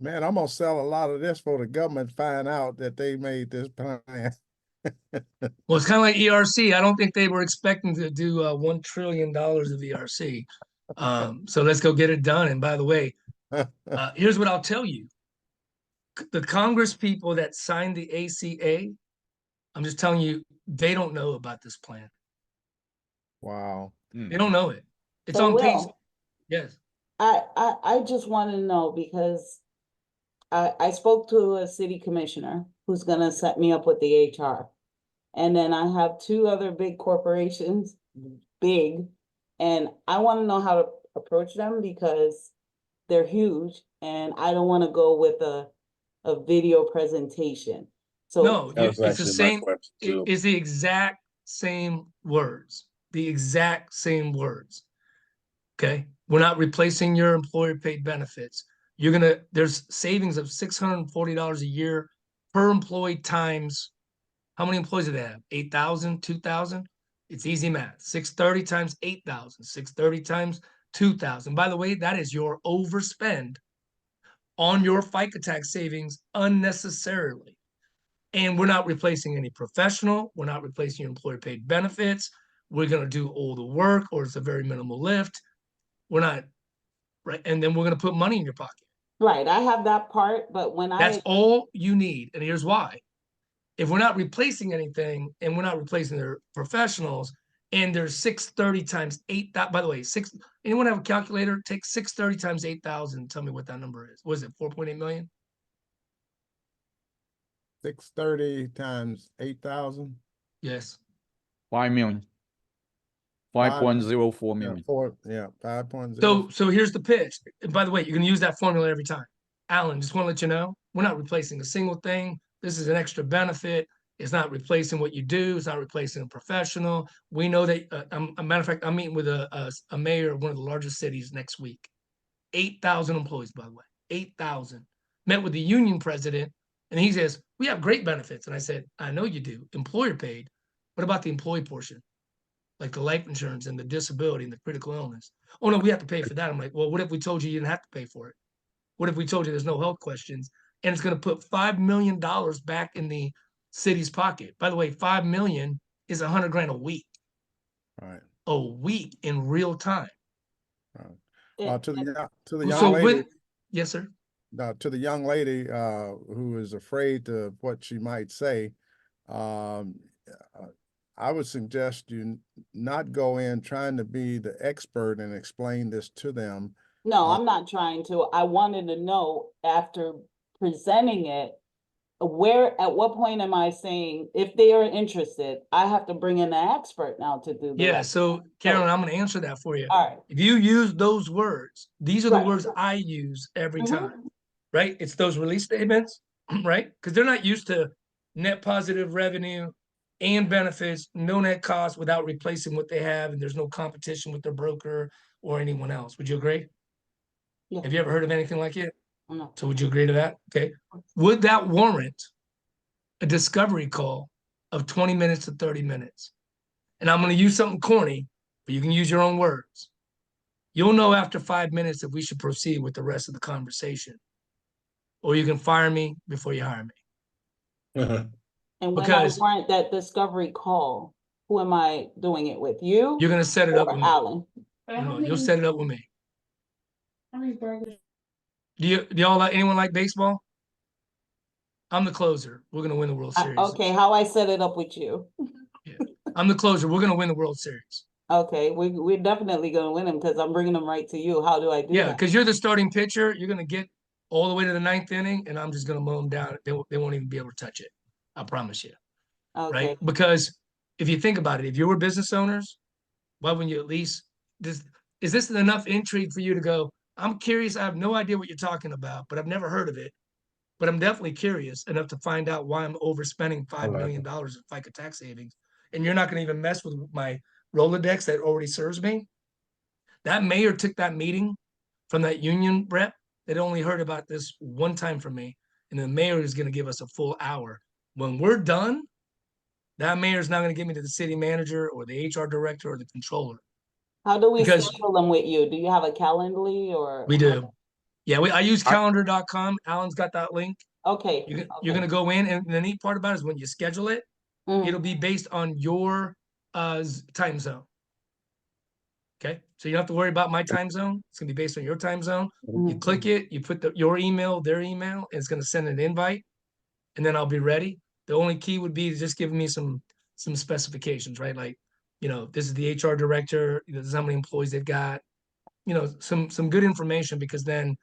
Man, I'm gonna sell a lot of this for the government to find out that they made this plan. Well, it's kind of like ERC. I don't think they were expecting to do $1 trillion of ERC. So let's go get it done. And by the way, here's what I'll tell you. The Congress people that signed the ACA, I'm just telling you, they don't know about this plan. Wow. They don't know it. It's So on page. Will, Yes. I just want to know because I spoke to a city commissioner who's gonna set me up with the HR. And then I have 2 other big corporations, and I want to know how to approach them because they're huge and I don't want to go with a video presentation. So No, That was it's the actually my same. question too. It's the exact same words. The exact same words. Okay. We're not replacing your employer paid benefits. There's savings of $640 a year per employee times. How many employees do they have? 8,000, 2,000? It's easy math. 630 times 8,000, 630 times 2,000. By the way, that is your overspend on your FICA tax savings unnecessarily. And we're not replacing any professional. We're not replacing your employer paid benefits. We're going to do all the work, or it's a very minimal lift. We're not, right? And then we're going to put money in your pocket. right, I have that part, but That's all you need. And here's why. If we're not replacing anything and we're not replacing their professionals, and there's 630 times 8,000, by the way, anyone have a calculator? Take 630 times 8,000. Tell me what that number is. Was it 4.8 million? 630 times 8,000. Yes. 5 million. 5.04 Yeah, million. 5.0. So here's the pitch. And by the way, you're going to use that formula every time. Alan, just want to let you know, we're not replacing a single thing. This is an extra benefit. It's not replacing what you do. It's not replacing a professional. We know that, a matter of fact, I'm meeting with a mayor of one of the largest cities next week. 8,000 employees, by the way, 8,000. Met with the union president, and he says, we have great benefits. And I said, I know you do, employer paid. What about the employee portion? Like the life insurance and the disability and the critical illness. Oh no, we have to pay for that. I'm like, well, what if we told you you didn't have to pay for it? What if we told you there's no health questions and it's going to put $5 million back in the city's pocket? By the way, 5 million is 100 grand a week. Right. A week in real time. To the So young lady, yes, sir. to the young lady who is afraid of what she might say, I would suggest you not go in trying to be the expert and explain this to them. No, I'm not trying to. I wanted to know after presenting it, at what point am I saying, if they are interested, I have to bring in an expert now to do the Yeah, rest? so Carolyn, I'm going to answer that for you. All right. If you use those words, these are the Right. words I use every Mhm. time, right? It's those release statements, right? Because they're not used to net positive revenue and benefits, no net cost without replacing what they have, and there's no competition with their broker or anyone else. Would you agree? Yeah. Have you ever heard of anything like it? No. So would you agree to that? Okay. Would that warrant a discovery call of 20 minutes to 30 minutes? And I'm going to use something corny, but you can use your own words. You'll know after 5 minutes if we should proceed with the rest of the conversation. Or you can fire me before you hire me. And when Because I warrant that discovery call, who am I doing it with? You you're going to set it up or with me. Alan? No, you'll set it up with me. How many burgers? Do y'all like, anyone like baseball? I'm the closer. We're going to win the World Series. Okay, how I set it up with you? I'm the closer. We're going to win the World Series. Okay, we're definitely gonna win them because I'm bringing them right to you. How do I do Yeah, that? because you're the starting pitcher. You're going to get all the way to the 9th inning, and I'm just going to mow them down. They won't even be able to touch it. I promise you. Okay, Right? Because if you think about it, if you were business owners, why wouldn't you at least is this enough intrigue for you to go, I'm curious, I have no idea what you're talking about, but I've never heard of it. But I'm definitely curious enough to find out why I'm overspending $5 million in FICA tax savings. And you're not going to even mess with my Rolodex that already serves me. That mayor took that meeting from that union rep that only heard about this one time from me. And the mayor is going to give us a full hour. When we're done, that mayor is not going to give me to the city manager or the HR director or the controller. how do we Because schedule them with you? Do you have a Calendly or? we do. Yeah, I use calendar.com. Alan's got that link. Okay. You're going to go in, and the neat part about it is when you schedule it, it'll be based on your time zone. Okay, so you don't have to worry about my time zone. It's going to be based on your time zone. You click it, you put your email, their email, and it's going to send an invite, and then I'll be ready. The only key would be to just give me some specifications, right? Like, this is the HR director, this is how many employees they've got, some good information, because then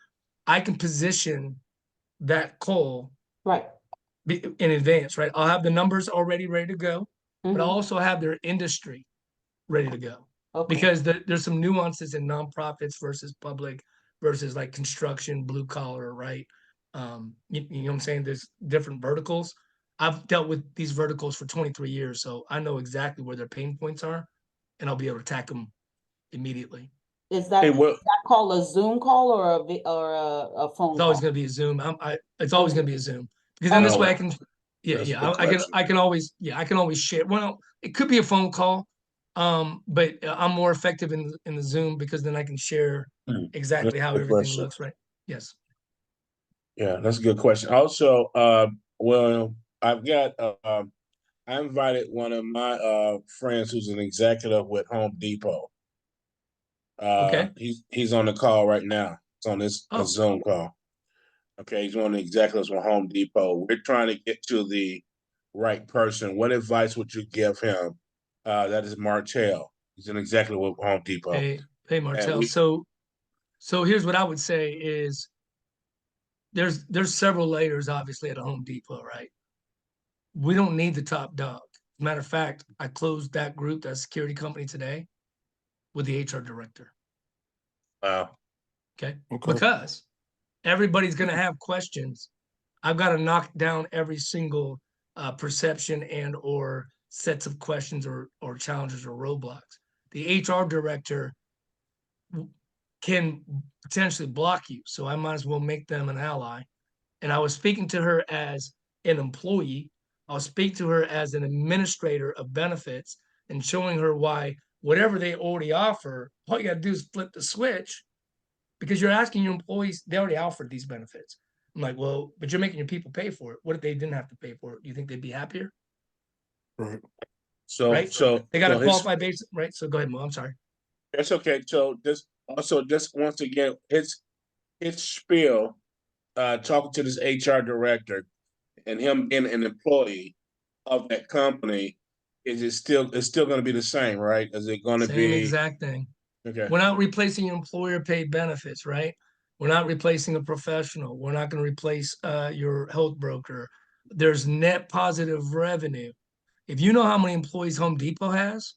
I can position that call Right. in advance, right? I'll have the numbers already ready to go, but I'll Mhm. also have their industry ready to go. Okay. Because there's some nuances in nonprofits versus public versus like construction, blue collar, right? You know what I'm saying? There's different verticals. I've dealt with these verticals for 23 years, so I know exactly where their pain points are, and I'll be able to attack them immediately. Is that call a Zoom call or a phone It's always call? going to be a Zoom. It's always going to be a Zoom, because then this way I can, I can always share. Well, it could be a phone call, but I'm more effective in the Zoom, because then I can share exactly how everything looks, right? Yes. Yeah, that's a good question. Also, well, I've got I invited one of my friends who's an executive with Home Depot. Okay. He's on the call right now. It's on this Oh. Zoom call. Okay, he's one of the executives with Home Depot. We're trying to get to the right person. What advice would you give him? That is Martell. He's an executive with Home Depot. Hey, Martell. So here's what I would say is there's several layers, obviously, at a Home Depot, right? We don't need the top dog. Matter of fact, I closed that group, that security company, today. with the HR director. Wow. Okay. Okay. Because everybody's going to have questions. I've got to knock down every single perception and or sets of questions or challenges or roadblocks. The HR director can potentially block you. So I might as well make them an ally. And I was speaking to her as an employee. I'll speak to her as an administrator of benefits and showing her why whatever they already offer, all you got to do is flip the switch, because you're asking your employees, they already offered these benefits. I'm like, well, but you're making your people pay for it. What if they didn't have to pay for it? Do you think they'd be happier? Right. So, Right. so They got so a his- qualified basis, right? So go ahead, Mo. I'm sorry. That's okay. So just once again, his spiel, talking to this HR director and him being an employee of that company, it's still going to be the same, right? Is it going to Same be exact thing. okay? We're not replacing your employer paid benefits, right? We're not replacing a professional. We're not going to replace your health broker. There's net positive revenue. If you know how many employees Home Depot has,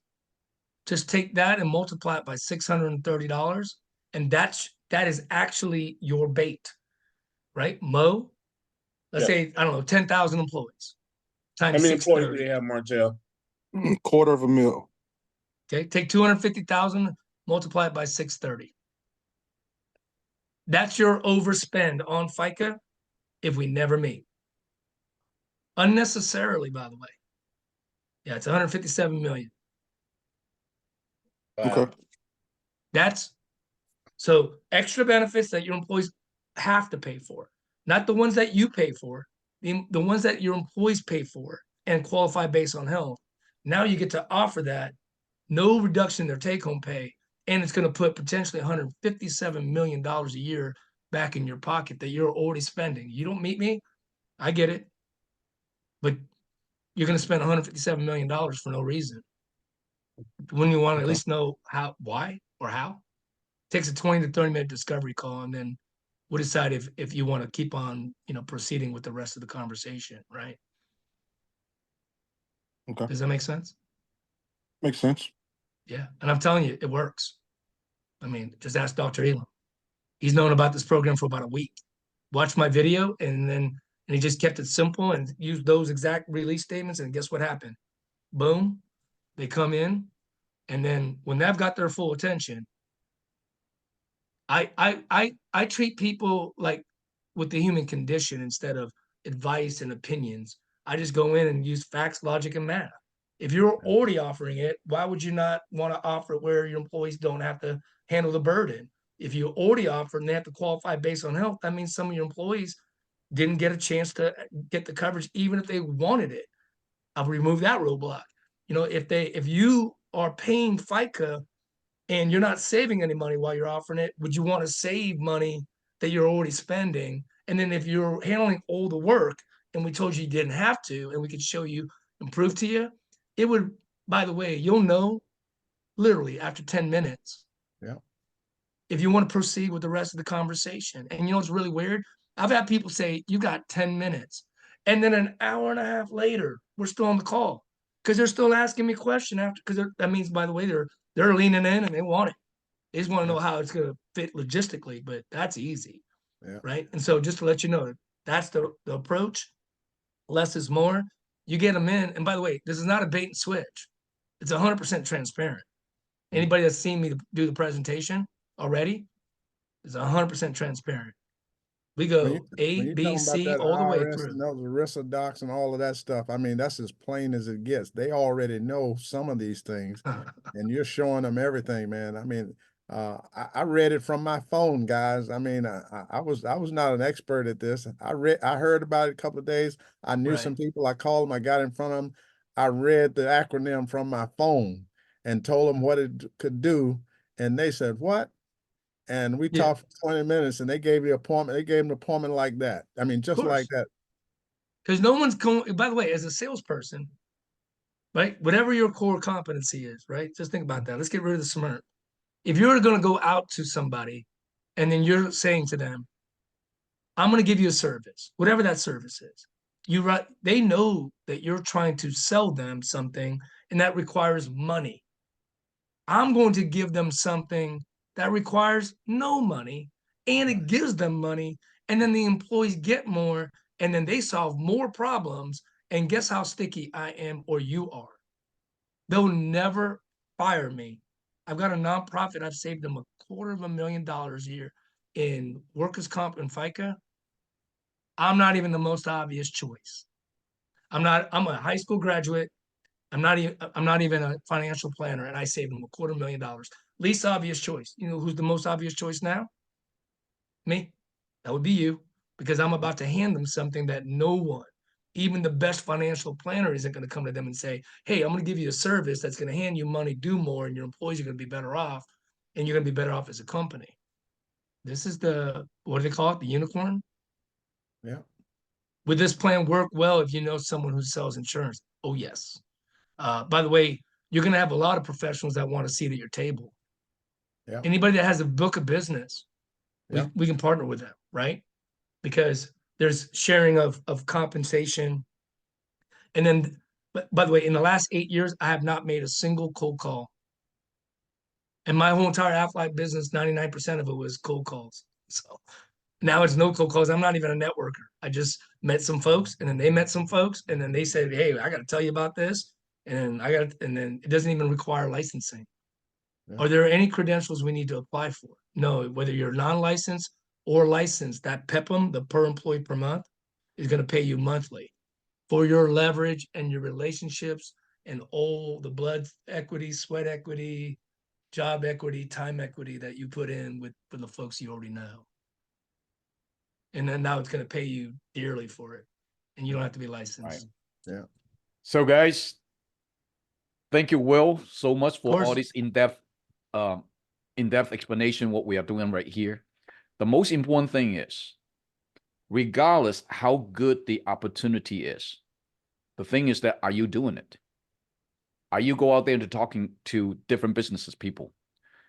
just take that and multiply it by $630, and that is actually your bait, right? Mo, let's Yeah. say, I don't know, 10,000 employees How times many employees do 630. they have, Martell? $250,000. Okay, take 250,000, multiply it by 630. That's your overspend on FICA if we never meet. Unnecessarily, by the way. Yeah, it's 157 million. Okay. That's so extra benefits that your employees have to pay for, not the ones that you pay for, the ones that your employees pay for and qualify based on health. Now you get to offer that, no reduction in their take-home pay, and it's going to put potentially $157 million a year back in your pocket that you're already spending. You don't meet me, I get it, but you're going to spend $157 million for no reason. When you want to at least know how, why, or how, it takes a 20 to 30 minute discovery call, and then we'll decide if you want to keep on, proceeding with the rest of the conversation, right? Okay. Does that make sense? Makes sense. Yeah, and I'm telling you, it works. I mean, just ask Dr. Elam. He's known about this program for about a week. Watch my video, and he just kept it simple and used those exact release statements. And guess what happened? Boom, they come in, and then when they've got their full attention, I treat people like with the human condition instead of advice and opinions. I just go in and use facts, logic, and math. If you're already offering it, why would you not want to offer it where your employees don't have to handle the burden? If you already offer and they have to qualify based on health, that means some of your employees didn't get a chance to get the coverage, even if they wanted it. I'll remove that roadblock. If you are paying FICA and you're not saving any money while you're offering it, would you want to save money that you're already spending? And then if you're handling all the work and we told you you didn't have to, and we could show you and prove to you, it would, by the way, you'll know literally after 10 minutes. Yeah. If you want to proceed with the rest of the conversation. And it's really weird. I've had people say, you got 10 minutes. And then an hour and a half later, we're still on the call because they're still asking me a question after, because that means, by the way, they're leaning in and they want it. They just want to know how it's going to fit logistically, but that's easy. Yeah. Right. And so just to let you know, that's the approach. Less is more. You get them in. And by the way, this is not a bait and switch. It's 100% transparent. Anybody that's seen me do the presentation already is 100% transparent. We go A, B, C, all the way through. And those ERISA docs and all of that stuff. I mean, that's as plain as it gets. They already know some of these things, and you're showing them everything, man. I mean, I read it from my phone, guys. I mean, I was not an expert at this. I heard about it a couple of days. I knew some people. I called them. I got in front of them. I read the acronym from my phone and told them what it could do, and they said, "What?" And we talked for 20 minutes, and they gave me an appointment. They gave me an appointment like that. I mean, just like that. Because no one's going, by the way, as a salesperson, right? Whatever your core competency is, right? Just think about that. Let's get rid of the smirk. If you're going to go out to somebody and then you're saying to them, I'm going to give you a service, whatever that service is, they know that you're trying to sell them something, and that requires money. I'm going to give them something that requires no money and it gives them money. And then the employees get more and then they solve more problems. And guess how sticky I am or you are? They'll never fire me. I've got a nonprofit. I've saved them $250,000 a year in workers' comp and FICA. I'm not even the most obvious choice. I'm a high school graduate. I'm not even a financial planner, and I saved them $250,000. Least obvious choice. You know who's the most obvious choice now? Me. That would be you, because I'm about to hand them something that no one, even the best financial planner, isn't going to come to them and say, hey, I'm going to give you a service that's going to hand you money, do more, and your employees are going to be better off, and you're going to be better off as a company. This is what do they call it? The unicorn? Yeah. Would this plan work well if you know someone who sells insurance? Oh, yes. By the way, you're going to have a lot of professionals that want a seat at your table. Yeah. Anybody that has a book of business, Yeah. we can partner with them, right? Because there's sharing of compensation. And then, but by the way, in the last 8 years, I have not made a single cold call. And my whole entire Aflac business, 99% of it was cold calls. So now it's no cold calls. I'm not even a networker. I just met some folks, and then they met some folks, and then they said, hey, I got to tell you about this. And then it doesn't even require licensing. Yeah. Are there any credentials we need to apply for? No, whether you're non-licensed or licensed, that PEPM, the per employee per month, is going to pay you monthly for your leverage and your relationships and all the blood equity, sweat equity, job equity, time equity that you put in with the folks you already know. And then now it's going to pay you dearly for it. And you don't have to be licensed. Right. Yeah. So guys, thank you, Will, so much for all course. this in-depth explanation what we are doing right here. The most important thing is, regardless how good the opportunity is, the thing is that, are you doing it? Are you go out there to talking to different businesses people?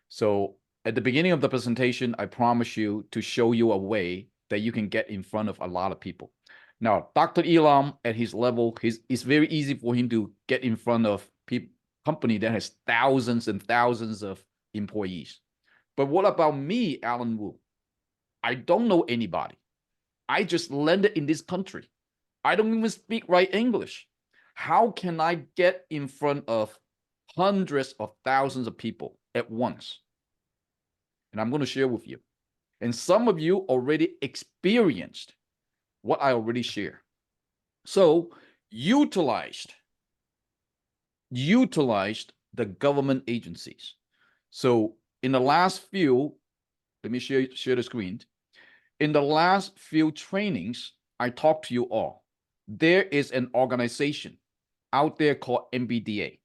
So at the beginning of the presentation, I promise you to show you a way that you can get in front of a lot of people. Now, Dr. Elam, at his level, it's very easy for him to get in front of company that has thousands and thousands of employees. But what about me, Alan Wu? I don't know anybody. I just landed in this country. I don't even speak right English. How can I get in front of hundreds of thousands of people at once? And I'm going to share with you. And some of you already experienced what I already share. So utilized the government agencies. So in the last few, let me share the screen. In the last few trainings, I talked to you all. There is an organization out there called MBDA,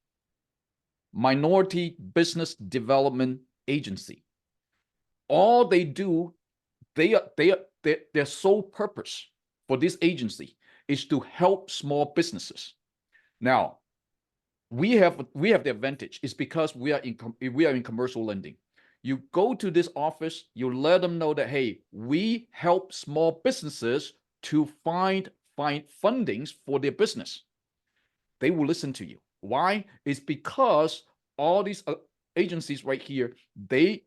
Minority Business Development Agency. All they do, their sole purpose for this agency is to help small businesses. Now, we have the advantage. It's because we are in commercial lending. You go to this office, you let them know that, hey, we help small businesses to find fundings for their business. They will listen to you. Why? It's because all these agencies right here, the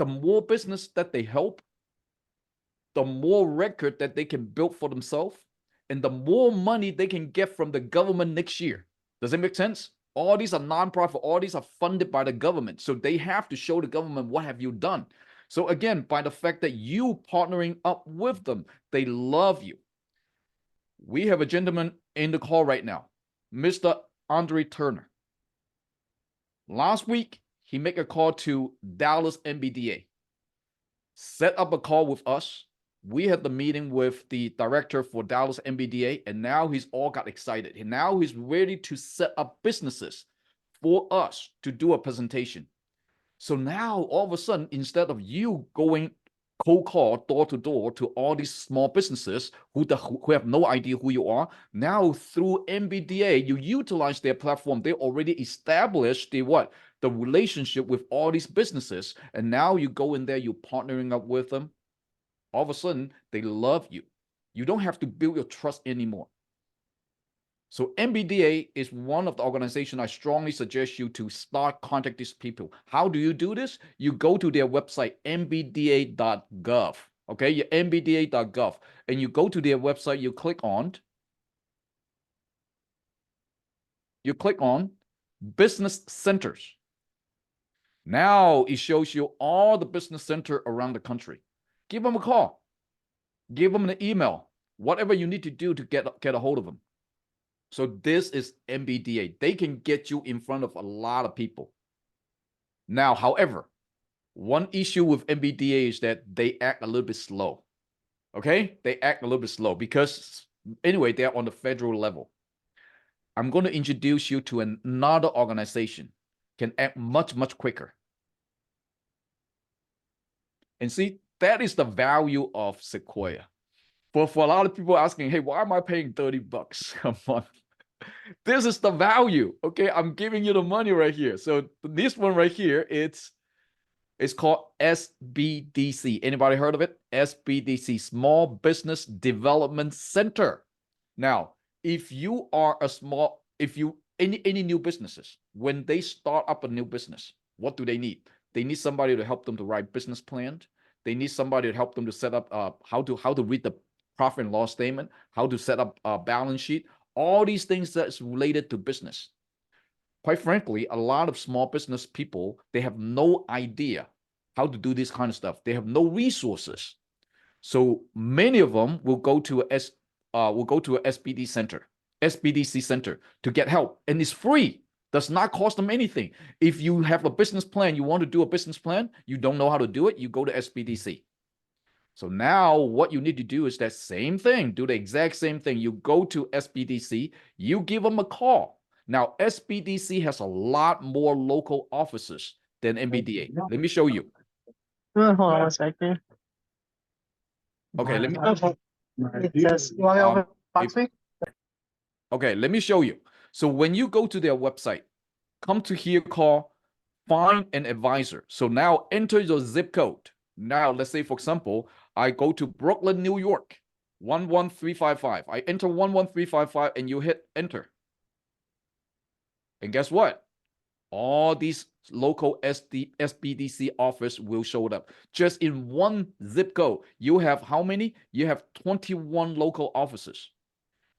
more business that they help, the more record that they can build for themselves, and the more money they can get from the government next year. Does it make sense? All these are nonprofit, all these are funded by the government. So they have to show the government, what have you done? So again, by the fact that you partnering up with them, they love you. We have a gentleman in the call right now, Mr. Andre Turner. Last week, he made a call to Dallas MBDA, set up a call with us. We had the meeting with the director for Dallas MBDA, and now he's all got excited. And now he's ready to set up businesses for us to do a presentation. So now, all of a sudden, instead of you going cold call door to door to all these small businesses who have no idea who you are, now through MBDA, you utilize their platform. They already established the relationship with all these businesses. And now you go in there, you're partnering up with them. All of a sudden, they love you. You don't have to build your trust anymore. So MBDA is one of the organizations I strongly suggest you to start contact these people. How do you do this? You go to their website, mbda.gov. Okay, your mbda.gov, and you go to their website, you click on business centers. Now it shows you all the business center around the country. Give them a call, give them an email, whatever you need to do to get a hold of them. So this is MBDA. They can get you in front of a lot of people. Now, however, one issue with MBDA is that they act a little bit slow. Okay? They act a little bit slow because, anyway, they're on the federal level. I'm going to introduce you to another organization can act much, much quicker. And see, that is the value of Sequoia. For a lot of people asking, hey, why am I paying $30 a month? This is the value. Okay, I'm giving you the money right here. So this one right here, it's called SBDC. Anybody heard of it? SBDC, Small Business Development Center. Now, if you are any new businesses, when they start up a new business, what do they need? They need somebody to help them to write business plan. They need somebody to help them to set up how to read the profit and loss statement, how to set up a balance sheet, all these things that's related to business. Quite frankly, a lot of small business people, they have no idea how to do this kind of stuff. They have no resources. So many of them will go to a SBDC center to get help, and it's free. Does not cost them anything. If you have a business plan, you want to do a business plan, you don't know how to do it, you go to SBDC. So now what you need to do is that same thing, do the exact same thing. You go to SBDC, you give them a call. Now, SBDC has a lot more local offices than MBDA. Let me show you. Hold on one second. Okay, let me. It says, you want me to open box me? Okay, let me show you. So when you go to their website, come to here, call find an advisor. So now enter your zip code. Now, let's say, for example, I go to Brooklyn, New York, 11355. I enter 11355 and you hit enter. And guess what? All these local SBDC office will show up. Just in one zip code, you have how many? You have 21 local offices.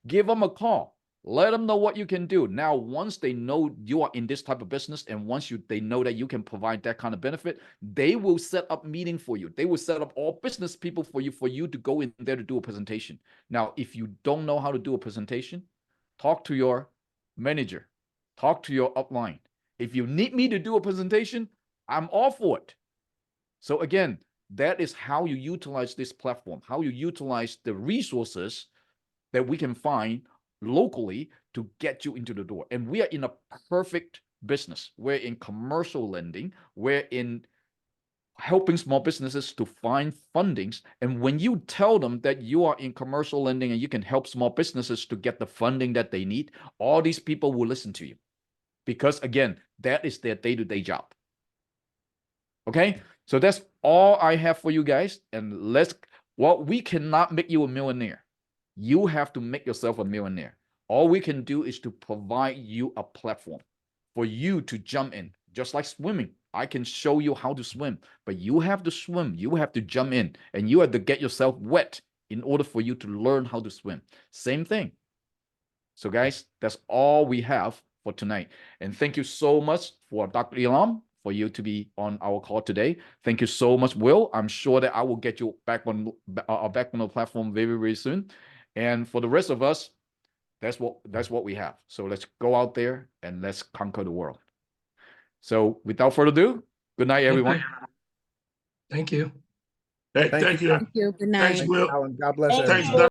Give them a call. Let them know what you can do. Now, once they know you are in this type of business, and once they know that you can provide that kind of benefit, they will set up meeting for you. They will set up all business people for you to go in there to do a presentation. Now, if you don't know how to do a presentation, talk to your manager, talk to your upline. If you need me to do a presentation, I'm all for it. So again, that is how you utilize this platform, how you utilize the resources that we can find locally to get you into the door. And we are in a perfect business. We're in commercial lending. We're in helping small businesses to find fundings. And when you tell them that you are in commercial lending and you can help small businesses to get the funding that they need, all these people will listen to you. Because again, that is their day-to-day job. Okay? So that's all I have for you guys. And we cannot make you a millionaire. You have to make yourself a millionaire. All we can do is to provide you a platform for you to jump in, just like swimming. I can show you how to swim, but you have to swim. You have to jump in, and you have to get yourself wet in order for you to learn how to swim. Same thing. So guys, that's all we have for tonight. And thank you so much for Dr. Elam, for you to be on our call today. Thank you so much, Will. I'm sure that I will get you back on the platform very, very soon. And for the rest of us, that's what we have. So let's go out there and let's conquer the world. So without further ado, good night, everyone. Thank you. Thank you. Thank you. Good night. Thanks, Will. Alan, God bless Thank everybody. you.